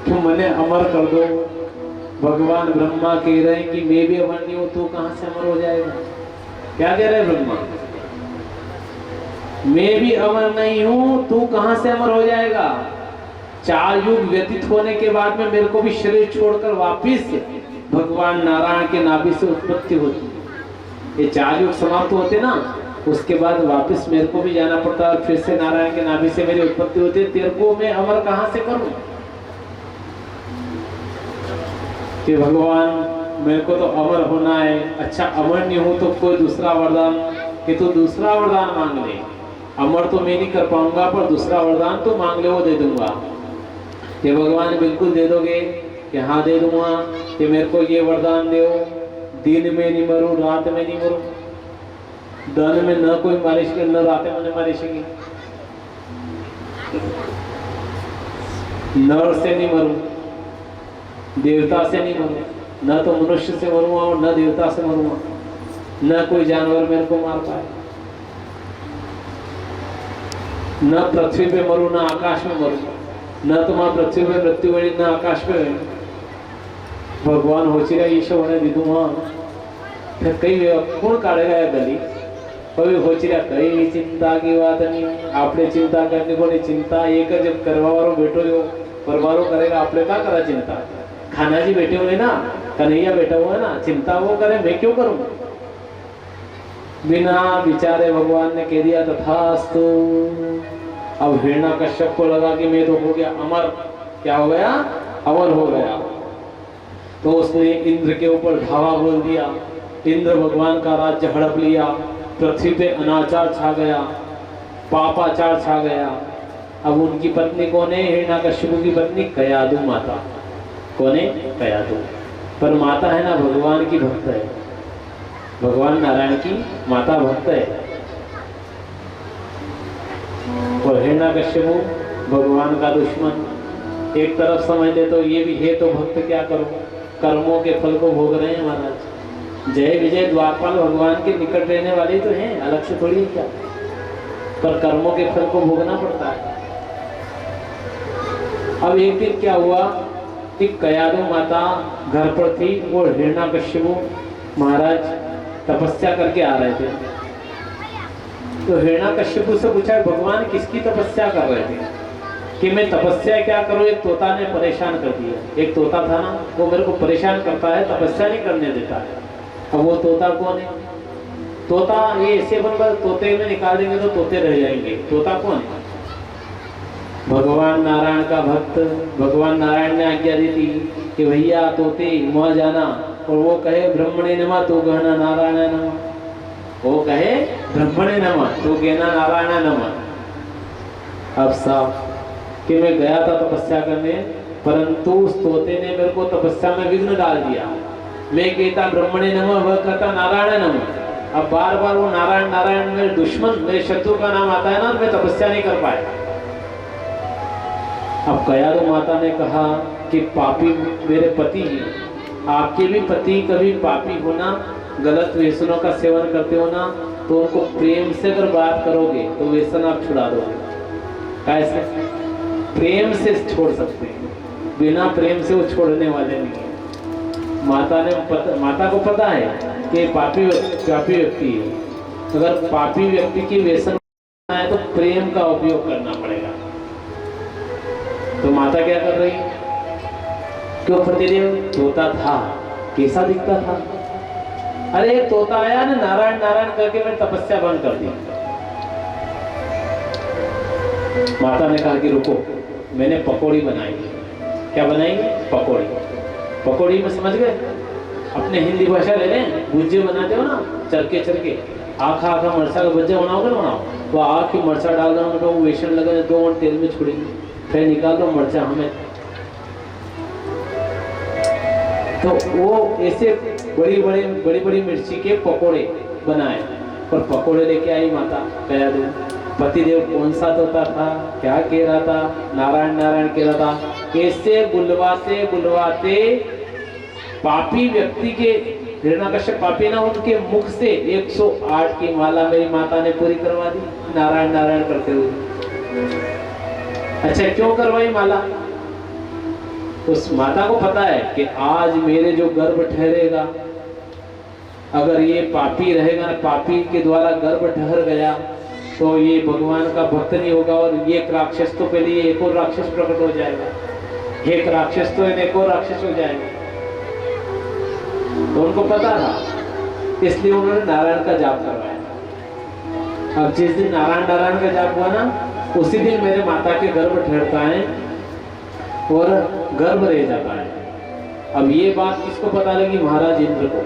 तुम मने अमर कर दो। भगवान ब्रह्मा कह रहे हैं कि मैं भी अमर नहीं हूं, तू कहां से अमर हो जाएगा? क्या कह रहे ब्रह्मा? मैं भी अमर नहीं हूं, तू कहां से अमर हो जाएगा? 4 युग व्यतीत होने के बाद में मेरे को भी शरीर छोड़कर वापिस भगवान नारायण के नाभि से उत्पत्ति होती। ये 4 युग समाप्त होते ना, उसके बाद वापस मेरे को भी जाना पड़ता है और फिर से नारायण के नाभि से मेरी उत्पत्ति होती है। तेरे को मैं अमर कहां से करूं? कि भगवान मेरे को तो अमर होना है। अच्छा, अमर नहीं हूं तो कोई दूसरा वरदान, कि तू दूसरा वरदान मांग ले। अमर तो मैं नहीं कर पाऊंगा, पर दूसरा वरदान तो मांग ले, वो दे दूंगा। कि भगवान बिल्कुल दे दोगे? कि हाँ दे दूंगा। कि मेरे को ये वरदान दो, दिन में नहीं मरूं, रात में नहीं मरूं, दिन में न कोई मालिश के, न रात में न मालिश की, नर से नहीं मरूं, देवता से नहीं मरूं, न तो मनुष्य से मरूंगा और न देवता से मरूंगा, न कोई जानवर मेरे को मार पाए, न पृथ्वी पे मरूं, न आकाश में मरूं, न तो वहां पृथ्वी पे मृत्यु बड़ी, न आकाश पे। भगवान होचेगा ईश्वर होने दीदू वहां कई कौन काढ़ेगा या गली? कभी होचेगा कई चिंता की बात नहीं। आपने चिंता करने को नहीं, चिंता एक जब करवा वालों बैठो जो परवारों करेगा, आपने क्या करा चिंता? खाना जी बैठे हुए ना, कन्हैया बैठा हुआ है ना, चिंता वो करे, मैं क्यों करूं? बिना विचारे भगवान ने कह दिया तथास्तु। अब हिरण्याकश्यप को लगा कि मैं तो हो गया अमर। क्या हो गया? अमर हो गया। तो उसने इंद्र के ऊपर धावा बोल दिया। इंद्र भगवान का राज्य हड़प लिया। पृथ्वी पे अनाचार छा गया, पापाचार छा गया। अब उनकी पत्नी कौन है? हिरण्याकश्यप की पत्नी कयादु माता। कौन है? कयादु। पर माता है ना, भगवान की भक्त है, भगवान नारायण की माता भक्त है। और हिरण्याकश्यप भगवान का दुश्मन। एक तरफ समझ ले तो ये भी है तो भक्त, क्या करो, कर्मों के फल को भोग रहे हैं महाराज। जय विजय द्वारपाल भगवान के निकट रहने वाले तो हैं, अलग से थोड़ी क्या, पर कर्मों के फल को भोगना पड़ता है। अब एक दिन क्या हुआ कि कयादु माता घर पर थी और हिरण्याकश्यप महाराज तपस्या करके आ रहे थे। तो हिरण्याकश्यप से पूछा, भगवान किसकी तपस्या कर रहे थे? कि मैं तपस्या क्या करूं, एक तोता ने परेशान कर दिया। एक तोता था ना, वो मेरे को परेशान करता है, तपस्या नहीं करने देता है। अब वो तोता कौन है? तोता ये ऐसे बनकर तोते में निकाल देंगे तो तोते रह जाएंगे। तोता कौन है? भगवान नारायण का भक्त। भगवान नारायण ने आज्ञा दी थी कि भैया तोते वहां जाना, और वो कहे ब्रह्मणे नमः, तो गहना नारायण नमः। वो कहे ब्रह्मणे नमः, तो कहना नारायण नमः। अब साफ कि मैं गया था तपस्या करने, परंतु उस तोते ने मेरे को तपस्या में विघ्न डाल दिया। मैं कहता ब्रह्मणे नमः, वह कहता नारायण नमः। अब बार बार वो नारायण नारायण, मेरे दुश्मन मेरे शत्रु का नाम आता है ना, मैं तपस्या नहीं कर पाया। अब कयादु माता ने कहा कि पापी मेरे पति हैं, आपके भी पति कभी पापी होना, गलत व्यसनों का सेवन करते हो ना, तो उनको प्रेम से अगर बात करोगे तो व्यसन आप छुड़ा दोगे। कैसे? प्रेम से छोड़ सकते हैं, बिना प्रेम से वो छोड़ने वाले नहीं है। माता को पता है कि पापी व्यक्ति है, अगर पापी व्यक्ति की व्यसन है तो प्रेम का उपयोग करना पड़ेगा। तो माता क्या कर रही? क्यों पतिदेव तोता था, कैसा दिखता था? अरे तोता आया ना, नारायण नारायण करके मैंने तपस्या बंद कर दी। माता ने कहा कि रुको, मैंने पकौड़ी बनाई। क्या बनाई? पकौड़ी। पकौड़ी में समझ गए? अपने हिंदी भाषा ले लें, भुजिया बनाते हो ना, चरके चरके आखा आखा मरचा का भुजिया बनाओगे ना, बनाओ तो आख की मरचा डाल दो, तो वो बेसन लगे 2 और तेल में छोड़ेंगे, फिर निकाल दो मरचा हमें। तो वो ऐसे बड़ी बड़ी मिर्ची के पकोड़े बनाए और पकोड़े लेके आई माता कयादु। पतिदेव कौन सा तोता था, क्या कह रहा था? नारायण नारायण कह रहा था। कैसे बुलवाते बुलवाते पापी व्यक्ति के, हिरण्यकश्यप पापी ना, उनके मुख से 108 की माला मेरी माता ने पूरी करवा दी नारायण नारायण करते हुए। अच्छा क्यों करवाई माला? उस माता को पता है कि आज मेरे जो गर्भ ठहरेगा, अगर ये पापी रहेगा, पापी के द्वारा गर्भ ठहर गया तो ये भगवान का भक्त नहीं होगा, और ये राक्षस तो पहले ये एक और राक्षस प्रकट हो जाएगा, एक राक्षस तो एक और राक्षस हो जाएगा। तो उनको पता था, इसलिए उन्होंने नारायण का जाप करवाया। अब जिस दिन नारायण नारायण का जाप हुआ ना, उसी दिन मेरे माता के गर्भ ठहरता है और गर्भ रह जाता है। अब ये बात किसको पता लगी? महाराज इंद्र को।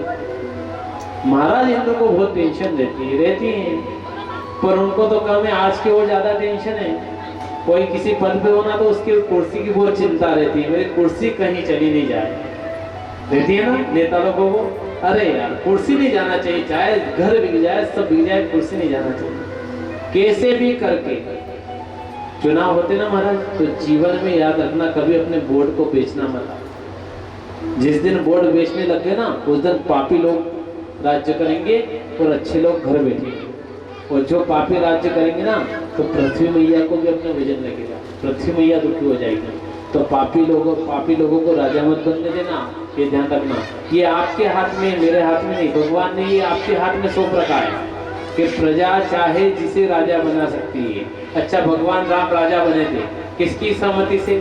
महाराज इंद्र को बहुत टेंशन रहती है, पर उनको तो कम है, आज की और ज्यादा टेंशन है। कोई किसी पद पे होना तो उसकी कुर्सी की बहुत चिंता रहती है, मेरी कुर्सी कहीं चली नहीं जाए, रहती है ना नेता लोगों को। अरे यार कुर्सी नहीं जाना चाहिए, चाहे घर बिक जाए, सब बिक जाए, कुर्सी नहीं जाना चाहिए। कैसे भी करके चुनाव होते ना महाराज, तो जीवन में याद रखना, कभी अपने बोर्ड को बेचना मत। जिस दिन बोर्ड बेचने लग गए ना, उस दिन पापी लोग राज्य करेंगे और अच्छे लोग घर बैठेंगे। और जो पापी राज्य करेंगे ना, तो पृथ्वी मैया को भी अपना वजन लगेगा, पृथ्वी मैया दुखी हो जाएगी। तो पापी लोगों को राजा मत बनने देना, ये ध्यान रखना। ये आपके हाथ में, मेरे हाथ में नहीं, भगवान ने ये आपके हाथ में सौंप रखा है कि प्रजा चाहे जिसे राजा बना सकती है। अच्छा भगवान राम राजा बने थे, किसकी सहमति से?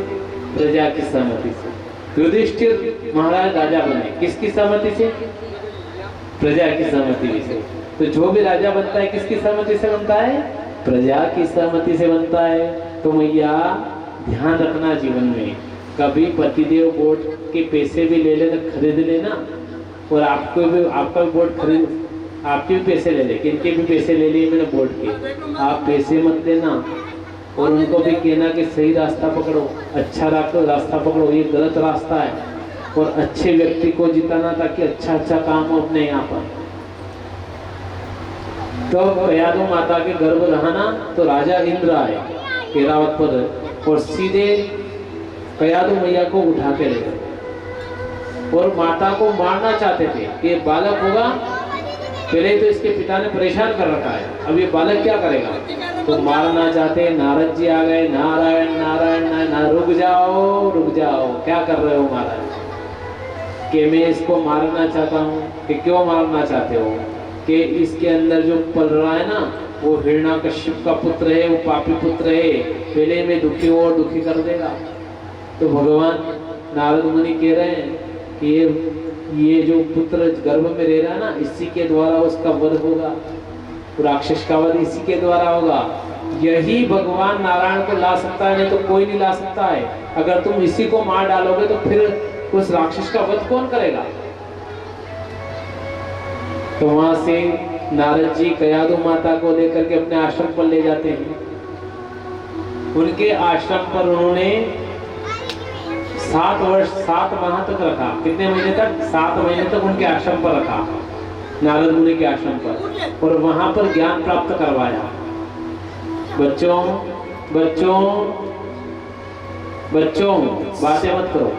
प्रजा की सहमति से। युधिष्ठिर महाराज राजा बने, किसकी सहमति से? प्रजा की सहमति से। तो जो भी राजा बनता है किसकी सहमति से बनता है? प्रजा की सहमति से बनता है। तो मैया ध्यान रखना जीवन में, कभी पतिदेव वोट के पैसे भी ले लेना, खरीद लेना, और आपका भी वोट खरीद, आपके भी पैसे ले ले, किनके भी पैसे ले लिए मैंने वोट के, आप पैसे मत देना। और उनको भी कहना कि सही रास्ता पकड़ो, अच्छा रास्ता पकड़ो, ये गलत रास्ता है, और अच्छे व्यक्ति को जिताना ताकि अच्छा काम हो अपने यहाँ पर। तो कयादु माता के गर्भ रहना, तो राजा इंद्र आए ऐरावत पर और सीधे कयादु मैया को उठा के ले गए और माता को मारना चाहते थे कि ये बालक होगा। पहले तो इसके पिता ने परेशान कर रखा है, अब ये बालक क्या करेगा? तो मारना चाहते। नारद जी आ गए, नारायण नारायण नारायण। रुक जाओ, क्या कर रहे हो महाराज? कि मैं इसको मारना चाहता हूँ। कि क्यों मारना चाहते हो? कि इसके अंदर जो पल रहा है ना, वो हिरण्यकश्यप का पुत्र है, वो पापी पुत्र है, पहले में दुखी और दुखी कर देगा। तो भगवान नारद मुनि कह रहे हैं कि ये जो पुत्र गर्भ में रह रहा है ना, इसी के द्वारा उसका वध होगा, राक्षस का वध इसी के द्वारा होगा। यही भगवान नारायण को ला सकता है, नहीं तो कोई नहीं ला सकता है। अगर तुम इसी को मार डालोगे तो फिर उस राक्षस का वध कौन करेगा? तो वहां से नारद जी कयादु माता को लेकर के अपने आश्रम पर ले जाते हैं। उनके आश्रम पर उन्होंने 7 माह तक रखा। कितने महीने तक? 7 महीने तक उनके आश्रम पर रखा, नारद मुनि के आश्रम पर, और वहां पर ज्ञान प्राप्त करवाया। बच्चों बच्चों बच्चों बातें मत करो,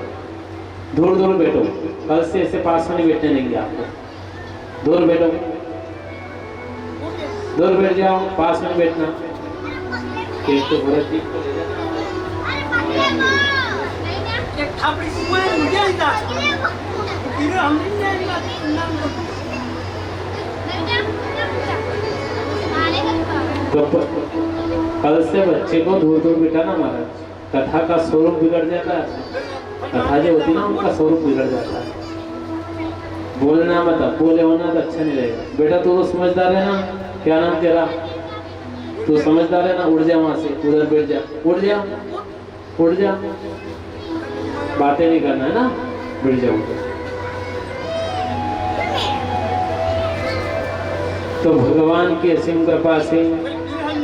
दूर दूर बैठो। कल से ऐसे पास में नहीं बैठने देंगे आपको। दूर बैठो, दूर बैठ जाओ, पास में बैठना। तो भरत जी को ले जाना। तो कल से बच्चे को दूर दूर बिठाना महाराज। कथा का स्वरूप बिगड़ जाता है। कथा जो होती है ना, उनका स्वरूप बिगड़ जाता है। बोलना मत, बोले होना तो अच्छा नहीं रहेगा। बेटा तू तो समझदार है ना? क्या नाम तेरा? तू समझदार है ना? उड़ जा वहां से, उधर बैठ जा, उड़ जा, उड़ जा। बातें नहीं करना है ना, बैठ जाओ। तो भगवान की असीम कृपा से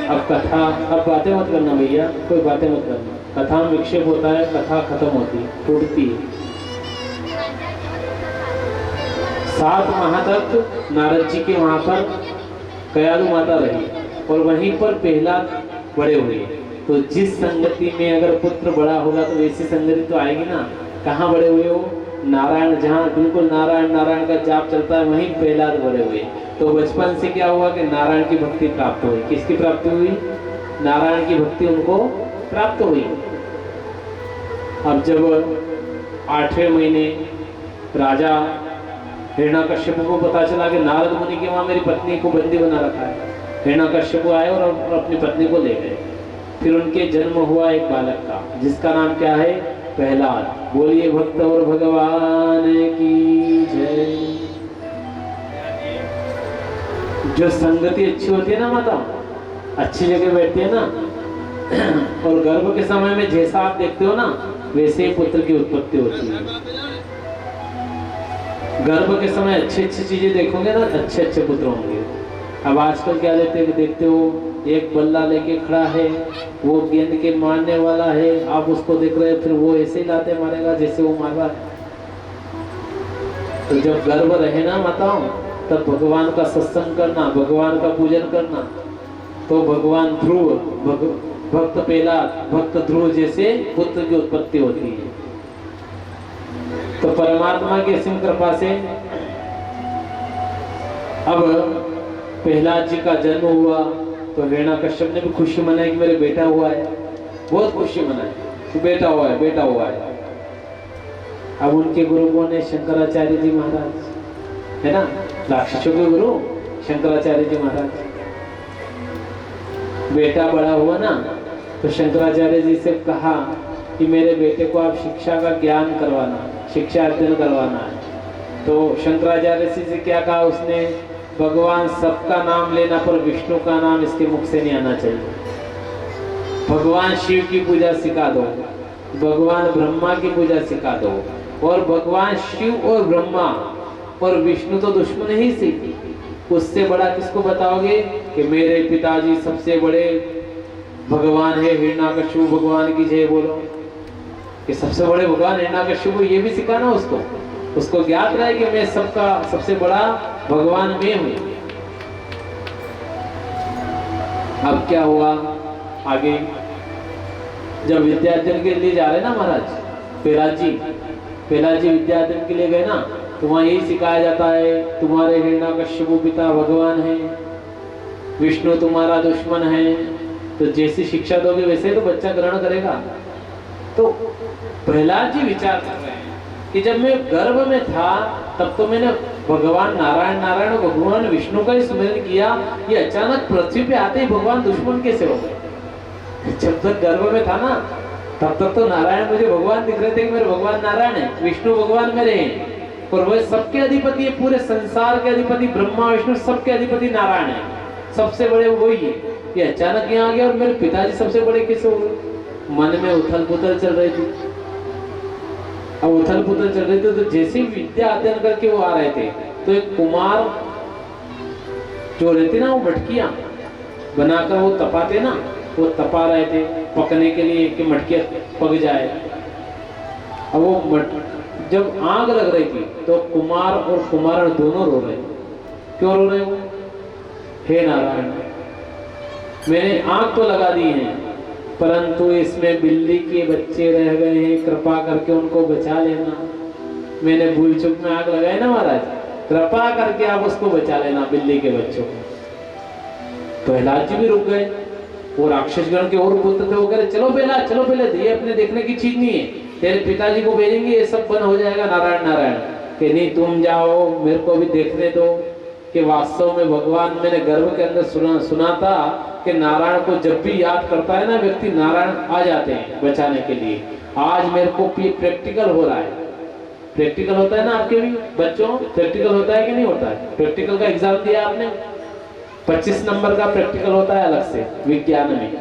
अब कथा, अब बातें मत करना भैया, कोई बातें मत करना। कथा में विक्षेप होता है, कथा खत्म होती है, टूटती है। 7 माह तक नारद जी के वहां पर कयादु माता रही और वहीं पर प्रहलाद बड़े हुए। तो जिस संगति में अगर पुत्र बड़ा होगा तो वैसी संगति तो आएगी ना। कहाँ बड़े हुए हो? नारायण, जहाँ बिल्कुल नारायण नारायण का जाप चलता है, वहीं प्रहलाद बड़े हुए। तो बचपन से क्या हुआ कि नारायण की भक्ति प्राप्त हुई। किसकी प्राप्ति हुई? नारायण की भक्ति उनको प्राप्त हुई। अब जब 8वें महीने राजा हिरण्यकश्यप को पता चला कि नारद मुनि के वहां मेरी पत्नी को बंदी बना रखा है, हिरण्यकश्यप आए और अपनी पत्नी को ले गए। फिर उनके जन्म हुआ एक बालक का, जिसका नाम क्या है? प्रहलाद। बोलिए भक्त और भगवान की जय। जो संगति अच्छी होती है ना माता, अच्छी जगह बैठती है ना, और गर्भ के समय में जैसा आप देखते हो ना, वैसे ही पुत्र की उत्पत्ति होती है। गर्भ के समय अच्छी अच्छी चीजें देखोगे ना, अच्छे अच्छे पुत्र होंगे। अब आजकल क्या देखते हो, एक बल्ला लेके खड़ा है, वो गेंद के मारने वाला है, आप उसको देख रहे हैं, फिर वो ऐसे ही लाते मारेगा जैसे वो मार रहा है। तो जब गर्भ रहे ना माताओं, तब भगवान का सत्संग करना, भगवान का पूजन करना। तो भगवान ध्रुव, भक्त प्रहलाद, भक्त ध्रुव जैसे पुत्र की उत्पत्ति होती है। तो परमात्मा की असीम कृपा से अब प्रहलाद जी का जन्म हुआ। तो हिरण्यकश्यप ने भी खुशी मनाई कि मेरे बेटा हुआ है, बहुत खुशी मनाई कि बेटा हुआ है, बेटा हुआ है। अब उनके गुरु कौन है? शंकराचार्य जी महाराज, है ना, राक्षसों के गुरु शंकराचार्य जी महाराज। बेटा बड़ा हुआ ना, तो शंकराचार्य जी से कहा कि मेरे बेटे को आप शिक्षा का ज्ञान करवाना, शिक्षा अध्ययन करवाना है। तो शंकराचार्य जी से क्या कहा उसने? भगवान सबका नाम लेना, पर विष्णु का नाम इसके मुख से नहीं आना चाहिए। भगवान शिव की पूजा सिखा दो, भगवान ब्रह्मा की पूजा सिखा दो, और भगवान शिव और ब्रह्मा और विष्णु तो दुश्मन ही से, उससे बड़ा किसको बताओगे? कि मेरे पिताजी सबसे बड़े भगवान है हिरण्यकश्यप, भगवान की जय बोलो। कि सबसे बड़े भगवान हिरण्यकश्यप को ये भी सिखाना उसको ज्ञात रहे कि मैं सबका सबसे बड़ा भगवान मैं हूं। अब क्या हुआ आगे? जब विद्यार्थी के लिए जा रहे ना महाराज, प्रहलाद जी विद्यार्थी के लिए गए ना, तो वहां यही सिखाया जाता है, तुम्हारे हिरण्यकश्यप पिता भगवान है, विष्णु तुम्हारा दुश्मन है। तो जैसी शिक्षा दोगे वैसे तो बच्चा ग्रहण करेगा। तो प्रहलाद जी विचार कर रहे हैं कि जब मैं गर्भ में था तब तो मैंने भगवान नारायण भगवान विष्णु का ही स्मरण किया, ये अचानक पृथ्वी पे आते ही भगवान दुश्मन कैसे हो गए? जब तक गर्भ में था ना, तब तक तो नारायण मुझे भगवान दिख रहे थे कि मेरे भगवान नारायण है, विष्णु भगवान मेरे हैं, और वह सबके अधिपति है, पूरे संसार के अधिपति ब्रह्मा विष्णु सबके अधिपति नारायण है, सबसे बड़े वही है। ये अचानक यहाँ आ गया और मेरे पिताजी सबसे बड़े कैसे हो गए? मन में उथल पुथल चल रही थी। अब उथल पुथल चल रही थी, तो जैसे ही विद्या अध्ययन करके वो आ रहे थे, तो एक कुमार जो रहती ना वो मटकियां बनाकर वो तपाते ना, वो तपा रहे थे पकने के लिए कि मटकियां पक जाए। अब वो जब आग लग रही थी तो कुमार और कुमारण दोनों रो रहे। क्यों रो रहे हो? हे नारायण, मैंने आग तो लगा दी है, परंतु इसमें बिल्ली के बच्चे रह गए हैं, कृपा करके उनको बचा लेना। मैंने भूल चूक में आग लगाई ना महाराज, कृपा करके आप उसको बचा लेना, बिल्ली के बच्चों को। प्रहलाद जी भी रुक गए। वो राक्षसगण के और पुत्र थे, वो कह रहे चलो प्रहलाद चलो, पहले ये अपने देखने की चीज नहीं है, तेरे पिताजी को भेजेंगे, ये सब बंद हो जाएगा। नारायण नारायण कि नहीं, तुम जाओ, मेरे को भी देखने दो कि वास्तव में भगवान, मैंने गर्भ के अंदर सुना था कि नारायण को जब भी याद करता है ना व्यक्ति, नारायण आ जाते हैं बचाने के लिए। आज मेरे को प्रैक्टिकल हो रहा है। प्रैक्टिकल होता है ना आपके भी बच्चों, प्रैक्टिकल होता है कि नहीं होता है? प्रैक्टिकल का एग्जाम दिया आपने, 25 नंबर का प्रैक्टिकल होता है अलग से विज्ञान में,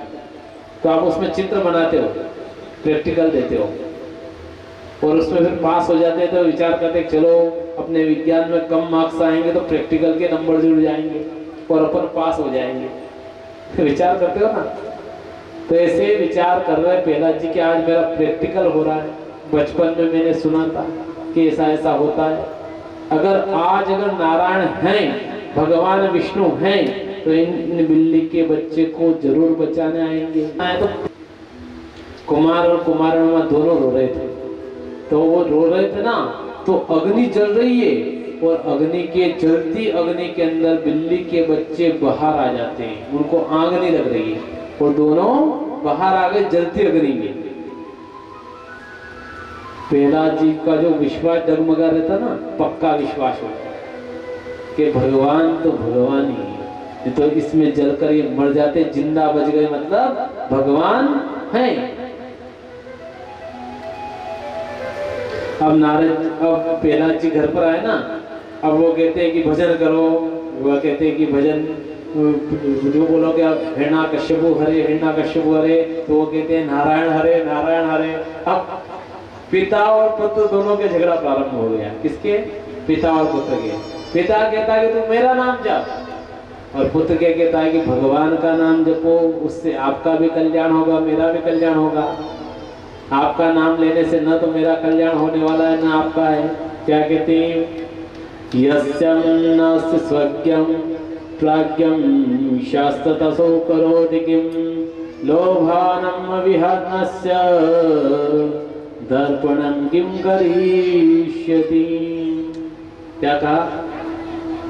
तो आप उसमें चित्र बनाते हो, प्रैक्टिकल देते हो और उसमें फिर पास हो जाते हैं। तो विचार करते चलो अपने विज्ञान में कम मार्क्स आएंगे तो प्रैक्टिकल के नंबर जुड़ जाएंगे और अपन पास हो जाएंगे। विचार करते हो ना, तो ऐसे विचार कर रहे प्रहलाद जी कि आज मेरा प्रैक्टिकल हो रहा है। बचपन में मैंने सुना था कि ऐसा ऐसा होता है। अगर नारायण हैं, भगवान विष्णु हैं, तो इन बिल्ली के बच्चे को जरूर बचाने आएंगे। तो कुमार और कुमारण दोनों रो रहे थे, तो वो रो रहे थे ना, तो अग्नि जल रही है और अग्नि के जलती अग्नि के अंदर बिल्ली के बच्चे बाहर आ जाते हैं, उनको आग नहीं लग रही है और दोनों बाहर आ गए जलती अग्नि में। प्रहलाद जी का जो विश्वास डगमगा रहता ना, पक्का विश्वास होता कि भगवान तो भगवान ही है, तो इसमें जलकर ये मर जाते, जिंदा बच गए, मतलब भगवान हैं। अब प्रहलाद जी घर पर आए ना, अब वो कहते हैं कि भजन करो, वो कहते हैं कि भजन जो बोलोगे आप हिरण्यकश्यपु हरे हिरण्यकश्यपु हरे, तो वो कहते हैं नारायण हरे नारायण हरे। अब पिता और पुत्र दोनों के झगड़ा प्रारंभ हो गया। किसके? पिता और पुत्र के। पिता कहता है कि तुम मेरा नाम जप, और पुत्र क्या कहता है कि भगवान का नाम जपो, उससे आपका भी कल्याण होगा, मेरा भी कल्याण होगा। आपका नाम लेने से न तो मेरा कल्याण होने वाला है न आपका है। क्या कहते हैं? यस्यं नास्ति स्वज्ञं प्राज्ञं शास्त्रतसो करोति किं लोभानं विहरणस्य दर्पणं किं करिष्यति। क्या कहा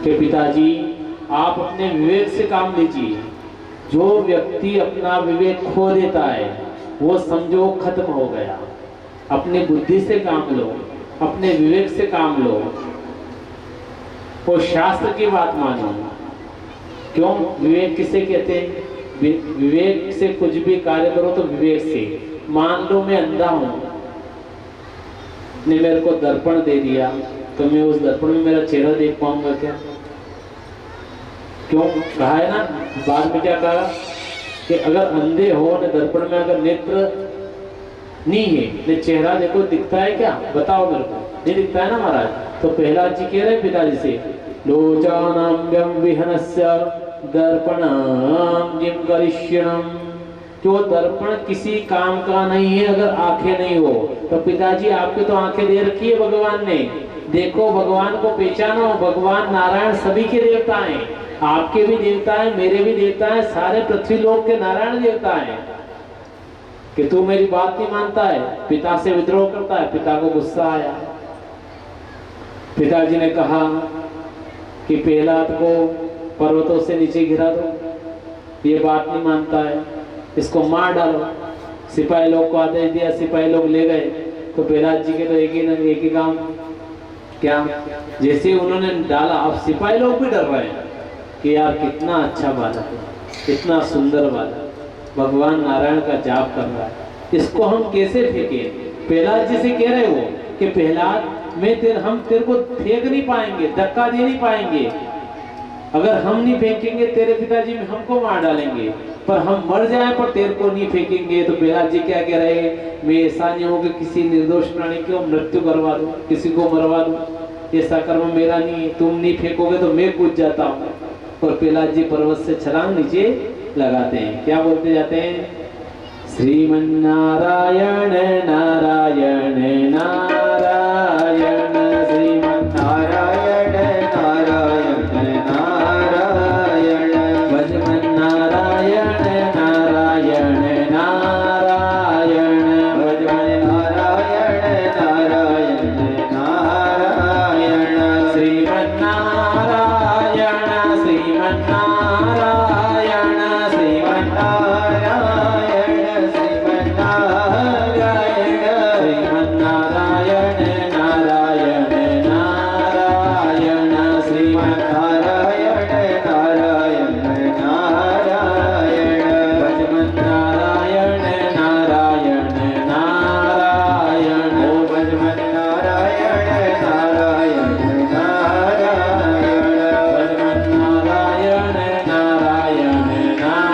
कि पिताजी आप अपने विवेक से काम लीजिए। जो व्यक्ति अपना विवेक खो देता है वो समझो खत्म हो गया। अपने बुद्धि से काम लो, अपने विवेक से काम लो, वो शास्त्र की बात मानो। क्यों? विवेक किसे कहते हैं? विवेक से कुछ भी कार्य करो तो विवेक से। मान लो मैं अंधा हूं, ने मेरे को दर्पण दे दिया, तो मैं उस दर्पण में मेरा चेहरा देख पाऊंगा क्या? क्यों? कहा है ना बाद में, क्या कहा कि अगर अंधे हो न दर्पण में अगर नेत्र नहीं है, ने चेहरा देखो, दिखता है क्या? बताओ मेरे को, नहीं दिखता है ना महाराज। तो प्रहलाद जी कह रहे पिताजी से, लोचानाम्यं विहनस्य दर्पणं किं करिष्यणं। जो दर्पण किसी काम का नहीं है अगर आंखें नहीं हो। तो पिताजी आपके तो आंखें दे रखी है भगवान ने, देखो भगवान को पहचानो। भगवान नारायण सभी के देवता हैं, आपके भी देवता है, मेरे भी देवता है, सारे पृथ्वी लोक के नारायण देवता है। कि तू मेरी बात नहीं मानता है, पिता से विद्रोह करता है। पिता को गुस्सा आया, पिताजी ने कहा कि प्रहलाद को पर्वतों से नीचे गिरा दो, ये बात नहीं मानता है, इसको मार डालो। सिपाही लोग को आदेश दिया, सिपाही लोग ले गए। तो प्रहलाद जी के तो एक ही काम, क्या? जैसे उन्होंने डाला, अब सिपाही लोग भी डर रहे हैं कि यार कितना अच्छा बालक है, कितना सुंदर बालक, भगवान नारायण का जाप कर रहा है, इसको हम कैसे फेंके? प्रहलाद जी से कह रहे हो कि प्रहलाद हम तेरे को फेंक नहीं पाएंगे, धक्का दे नहीं पाएंगे। अगर हम नहीं फेंकेंगे तेरे पिताजी में हमको मार डालेंगे, पर हम मर जाए पर तेरे को नहीं फेंकेंगे। तो प्रहलाद जी क्या कह रहे हैं? मैं ऐसा नहीं हूं कि किसी निर्दोष प्राणी को मृत्यु करवा दूं, किसी को मरवा दूं, ऐसा कर्म मेरा नहीं है। तुम नहीं फेंकोगे तो मैं कूद जाता हूं। और प्रहलाद जी पर्वत से छलांग नीचे लगाते हैं। क्या बोलते जाते हैं? श्रीमन्नारायण नारायण नारायण, श्रीमन्नारायण नारायण नारायण, भजमन्नारायण नारायण नारायण, भजमन्नारायण नारायण नारायण, श्रीमन्नारायण श्रीमन्नारायण श्रीमन्नारायण श्रीमन्नारायण, श्रीमन्नारायण नारायण नारायण, श्रीमन्नारायण नारायण नारायण, भजमन्नारायण नारायण नारायण, ओ भजमन्नारायण नारायण नारायण, भजमन्नारायण नारायण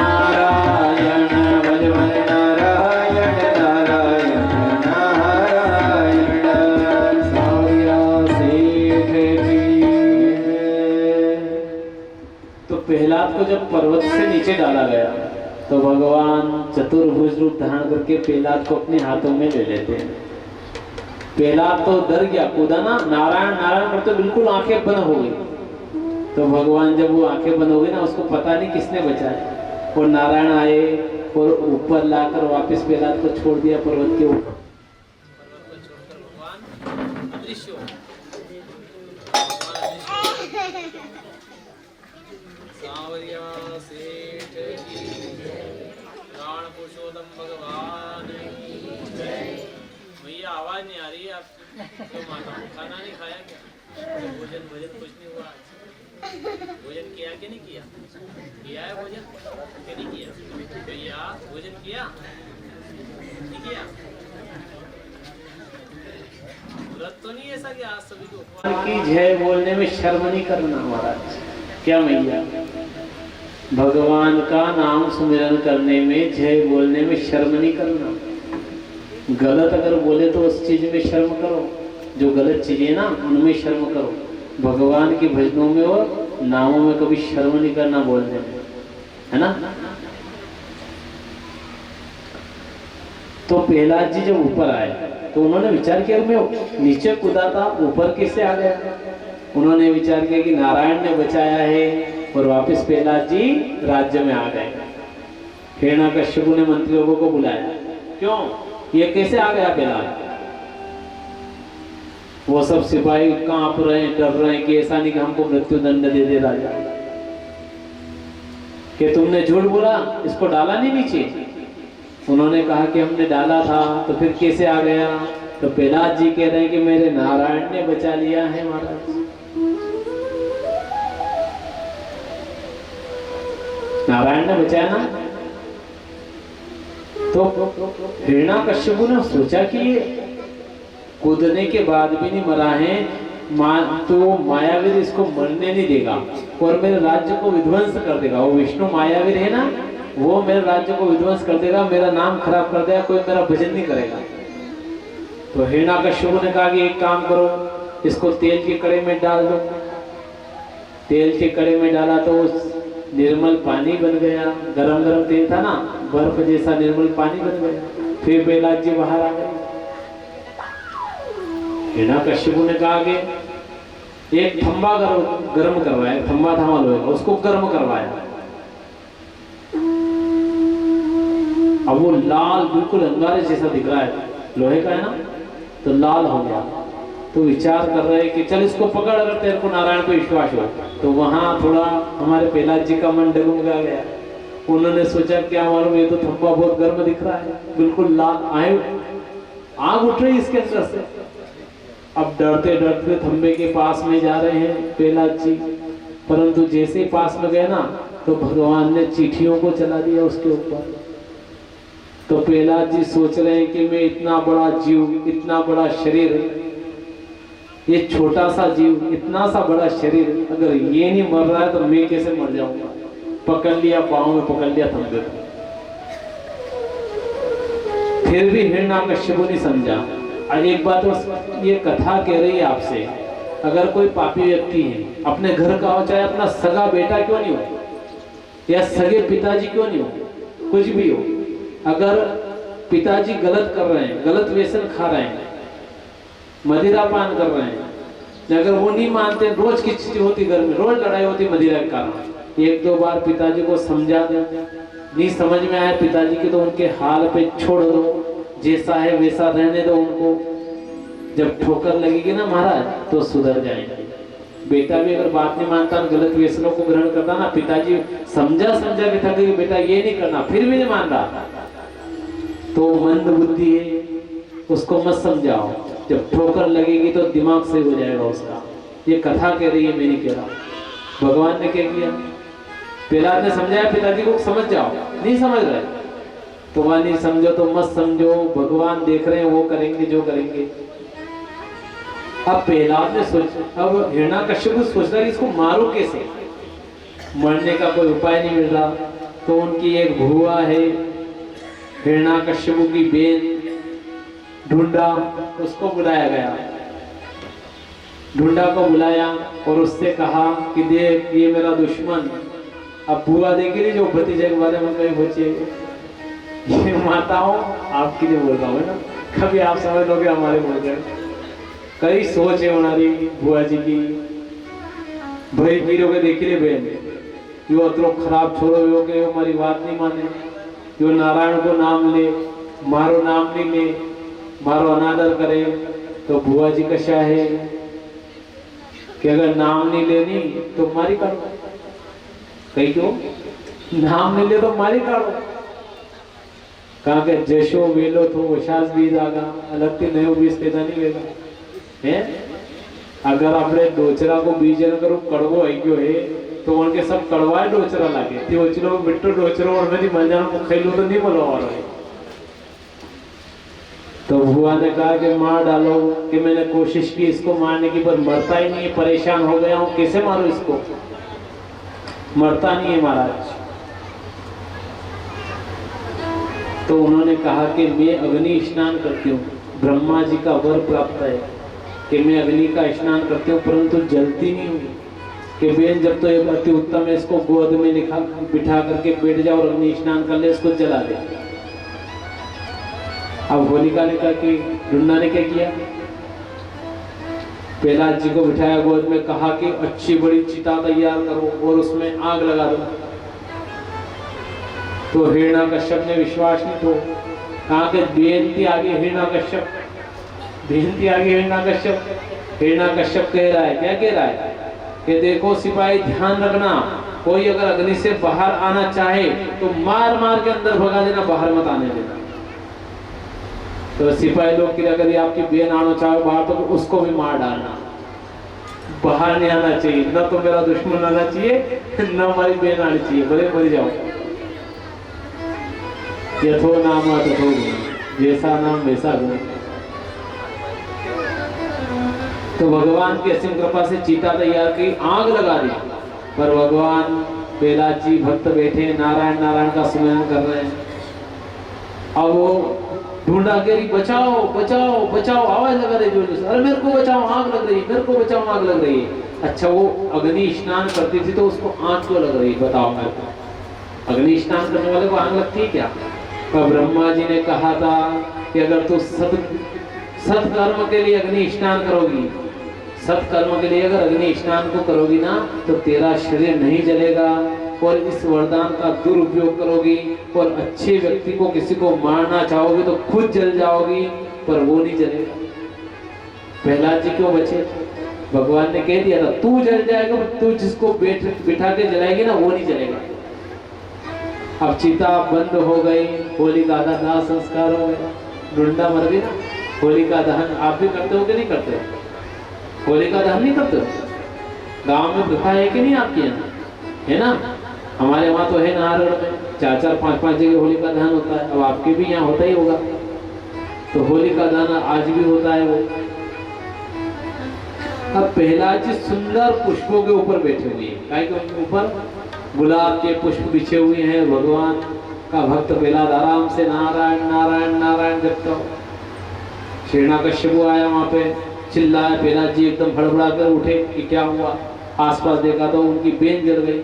नारायण, भजमन्नारायण नारायण नारायण। सावरिया सेठ जी। तो प्रहलाद को जब पर्वत से नीचे डाला गया तो भगवान चतुर्भुज रूप धारण करके प्रहलाद को अपने हाथों में ले लेते हैं। प्रहलाद तो डर गया, कूदा ना, नारायण नारायण करते बिल्कुल आंखें बंद हो गई। तो भगवान जब वो आंखें बंद हो गई ना, उसको पता नहीं किसने बचाया, और नारायण आए और ऊपर लाकर वापस प्रहलाद को छोड़ दिया पर्वत के ऊपर। पर्वत को छोड़कर भगवान अदृश्य हो गए। सावरिया सेठ की प्राण पुरुषोत्तम भगवान की जय। भैया आवाज नहीं आ रही है आपकी, तो माता खाना नहीं खाया क्या? तो भोजन कुछ नहीं हुआ आज? भोजन किया कि नहीं किया? किया है भोजन कि नहीं किया? भैया भोजन किया नहीं किया? व्रत तो नहीं ऐसा कि आज सभी को की जय बोलने में शर्म नहीं करना महाराज। क्या मैया, भगवान का नाम सुमिरन करने में, जय बोलने में शर्म नहीं करना। गलत अगर बोले तो उस चीज में शर्म करो, जो गलत चीजें ना उनमें शर्म करो। भगवान के भजनों में और नामों में कभी शर्म नहीं करना बोलने में, है ना। तो प्रहलाद जी जब ऊपर आए तो उन्होंने विचार किया मैं नीचे कूदा था, ऊपर कैसे आ गया। उन्होंने विचार किया कि नारायण ने बचाया है, और वापस प्रहलाद जी राज्य में आ गए। हिरण्यकश्यप ने मंत्री लोगों को बुलाया, क्यों ये कैसे आ गया प्रहलाद। वो सब सिपाही कांप रहे हैं, डर रहे हैं कि ऐसा नहीं कि हमको मृत्यु दंड दे दे राजा, कि तुमने झूठ बोला, इसको डाला नहीं नीचे। उन्होंने कहा कि हमने डाला था, तो फिर कैसे आ गया। तो प्रहलाद जी कह रहे हैं कि मेरे नारायण ने बचा लिया है महाराज। नारायण ने बचाया ना। तो हिरण्यकश्यप ने सोचा कि कूदने के बाद भी नहीं मरा है, तो मायावीर इसको मरने नहीं देगा और मेरे राज्य को विध्वंस कर देगा। वो विष्णु मायावीर है ना, वो मेरे राज्य को विध्वंस कर देगा, मेरा नाम खराब कर देगा, कोई मेरा भजन नहीं करेगा। तो हिरण्यकश्यप ने कहा कि एक काम करो, इसको तेल के कड़े में डाल दो। तेल के कड़े में डाला तो निर्मल पानी बन गया, गरम गरम तेल था ना, बर्फ जैसा निर्मल पानी बन गया। फिर प्रहलाद जी बाहर आ गए। हिरण्यकश्यप ने कहा कि एक खंबा गर्म करवाया, खंबा था लोहे का, उसको गर्म करवाया। अब वो लाल बिल्कुल अंगारे जैसा दिख रहा है, लोहे का है ना, तो लाल हो गया। तो विचार कर रहे हैं कि चल इसको पकड़, अगर तेरे को नारायण पे विश्वास हो। तो वहां थोड़ा हमारे प्रहलाद जी का मन डगमगा गया। उन्होंने सोचा क्या मालूम, ये तो खंबा बहुत गर्म दिख रहा है, बिल्कुल लाल, आग उठ रही इसके अंदर से। अब डरते डरते खंबे के पास में जा रहे हैं प्रहलाद जी, परंतु जैसे ही पास में गए ना, तो भगवान ने चिट्ठियों को चला दिया उसके ऊपर। तो प्रहलाद जी सोच रहे हैं कि मैं इतना बड़ा जीव, इतना बड़ा शरीर, ये छोटा सा जीव, इतना सा बड़ा शरीर, अगर ये नहीं मर रहा है तो मैं कैसे मर जाऊंगा। पकड़ लिया, पाँव में पकड़ लिया खंबे को। फिर भी हिरण्यकश्यप नहीं समझा। और एक बात ये कथा कह रही है आपसे, अगर कोई पापी व्यक्ति है, अपने घर का हो, चाहे अपना सगा बेटा क्यों नहीं हो या सगे पिताजी क्यों नहीं हो, कुछ भी हो, अगर पिताजी गलत कर रहे हैं, गलत व्यसन खा रहे हैं, मदिरा पान कर रहे हैं, अगर वो नहीं मानते, रोज खिचड़ी होती घर में, रोज लड़ाई होती मदिरा के कारण, एक दो बार पिताजी को समझा दो, नहीं समझ में आया पिताजी के तो उनके हाल पे छोड़ दो, जैसा है वैसा रहने दो उनको। जब ठोकर लगेगी ना महाराज तो सुधर जाएंगे। बेटा भी अगर बात नहीं मानता, गलत व्यसनों को ग्रहण करता ना, पिताजी समझा के था कि बेटा ये नहीं करना, फिर भी नहीं मान रहा, तो मंद बुद्धि है, उसको मत समझाओ। जब ठोकर लगेगी तो दिमाग सही हो जाएगा उसका। ये कथा कह रही है, मैं नहीं कह रहा। भगवान ने क्या किया, प्रहलाद ने समझाया पिताजी को समझ जाओ, नहीं समझ रहे तो वह नहीं समझो तो मत समझो, भगवान देख रहे हैं, वो करेंगे जो करेंगे। अब प्रहलाद ने अब हिरण्याकश्यप सोच रहा है इसको मारो कैसे, मरने का कोई उपाय नहीं मिल रहा। तो उनकी एक भुआ है हिरण्याकश्यप की बेन ढूंढा, उसको बुलाया गया, ढूंढा को बुलाया और उससे कहा कि देख ये मेरा दुश्मन। अब बुआ देखेगी जो भतीजे के बारे में कहीं बचे, ये माताओं आपके लिए बोल रहा हूँ ना, कभी आप समझ लोगे हमारे बोल रहे, कई सोच है हमारी बुआ जी की, भाई वीरों के देख ले बहन, यो अतरो खराब छोड़ो यो के हमारी बात नहीं माने, यो नारायण को नाम ले, मारो नाम नहीं ले, मारो अनादर करे। तो बुआ जी का क्या है कि अगर नाम नहीं लेनी तो मारी काटो, कहीं क्यों नाम नहीं ले तो मारी काटो, कहा के जशो वेलो तो वशास बीज आगा अलग थी नयो बीज पैदा नहीं वेगा है। अगर आपने डोचरा को बीज न करो कड़वो आई गयो है तो उनके सब कड़वाए डोचरा लागे ते ओचलो मिट्टो डोचरो और मेरी मंजान को खैलो तो नहीं बोलो और तो बुआ ने कहा कि मार डालो, कि मैंने कोशिश की इसको मारने की पर मरता ही नहीं, परेशान हो गया हूं, कैसे मारो इसको, मरता नहीं है महाराज। तो उन्होंने कहा कि मैं अग्नि स्नान करती हूँ, ब्रह्मा जी का वर प्राप्त है कि मैं अग्नि का स्नान करती हूँ, परंतु जलती नहीं हूँ। कि बेन जब तो ये अति उत्तम है, इसको गोद में बिठा करके बैठ जाओ और अग्नि स्नान कर ले, इसको जला दे। अब होलिका ने कहा कि ढूंढा ने क्या किया, प्रहलाद जी को बिठाया गोद में, कहा कि अच्छी बड़ी चिता तैयार करो और उसमें आग लगा दो। तो हिरण्याकश्यप ने विश्वास नहीं तो कहा कि बेनती आगे हिरण्याकश्यप, बेनती आगे हिरण्याकश्यप। हिरण्याकश्यप कह रहा है, क्या कह रहा है कि देखो सिपाही ध्यान रखना, कोई अगर अग्नि से बाहर आना चाहे तो मार मार के अंदर भगा देना, बाहर मत आने देना। तो सिपाही लोग की अगर आपकी बेन आना चाहे बाहर तो उसको भी मार डालना, बाहर नहीं आना चाहिए, न तो मेरा दुश्मन आना चाहिए न हमारी बेन आनी चाहिए, भले मर जाओ। यथो नाम तथो गुण, जैसा नाम वैसा गुण। तो भगवान की असीम कृपा से चीता तैयार की, आग लगा दी, पर भगवान प्रहलाद जी भक्त बैठे नारायण नारायण का सुमिरन कर रहे हैं। अब वो ढूंढा के बचाओ बचाओ बचाओ आवाज लगा रही जोर से, अरे मेरे को बचाओ आग लग रही है, मेरे को बचाओ आग लग रही है। अच्छा वो अग्नि स्नान करती थी तो उसको आग क्यों लग रही है बताओ मेरे को, अग्नि स्नान करने वाले को आग लगती है क्या? तो ब्रह्मा जी ने कहा था कि अगर तू सत्कर्म के लिए अग्नि स्नान करोगी, सत्कर्म के लिए अगर अग्नि स्नान को करोगी ना तो तेरा शरीर नहीं जलेगा, और इस वरदान का दुरुपयोग करोगी और अच्छे व्यक्ति को किसी को मारना चाहोगे तो खुद जल जाओगी, पर वो नहीं जलेगा। प्रहलाद जी क्यों बचे? भगवान ने कह दिया था तू जल जाएगा, तू जिसको बिठा के जलाएगी ना वो नहीं जलेगा। अब चिता बंद हो गई, होलिका का दाह संस्कार हो गया, ढूंढा मर गई ना। होलिका दहन आप भी करते हो कि नहीं करते? होलिका दहन नहीं करते? गांव में प्रथा है कि नहीं आपके यहाँ? है ना, हमारे वहाँ तो है नाहरगढ़ में 4-4, 5-5 जगह होलिका दहन होता है। अब आपके भी यहाँ होता ही होगा। तो होलिका दहन आज भी होता है वो। अब प्रहलाद जी सुंदर पुष्पों के ऊपर बैठे हुए हैं, काय के उनके ऊपर गुलाब के पुष्प बिछे हुए हैं। भगवान का भक्त प्रहलाद आराम से नारायण नारायण नारायण जपता हो। हिरण्याकश्यप आया वहां पे, चिल्लाए, प्रहलाद जी एकदम हड़बड़ा कर उठे कि क्या हुआ। आसपास देखा तो उनकी बेन जल गई।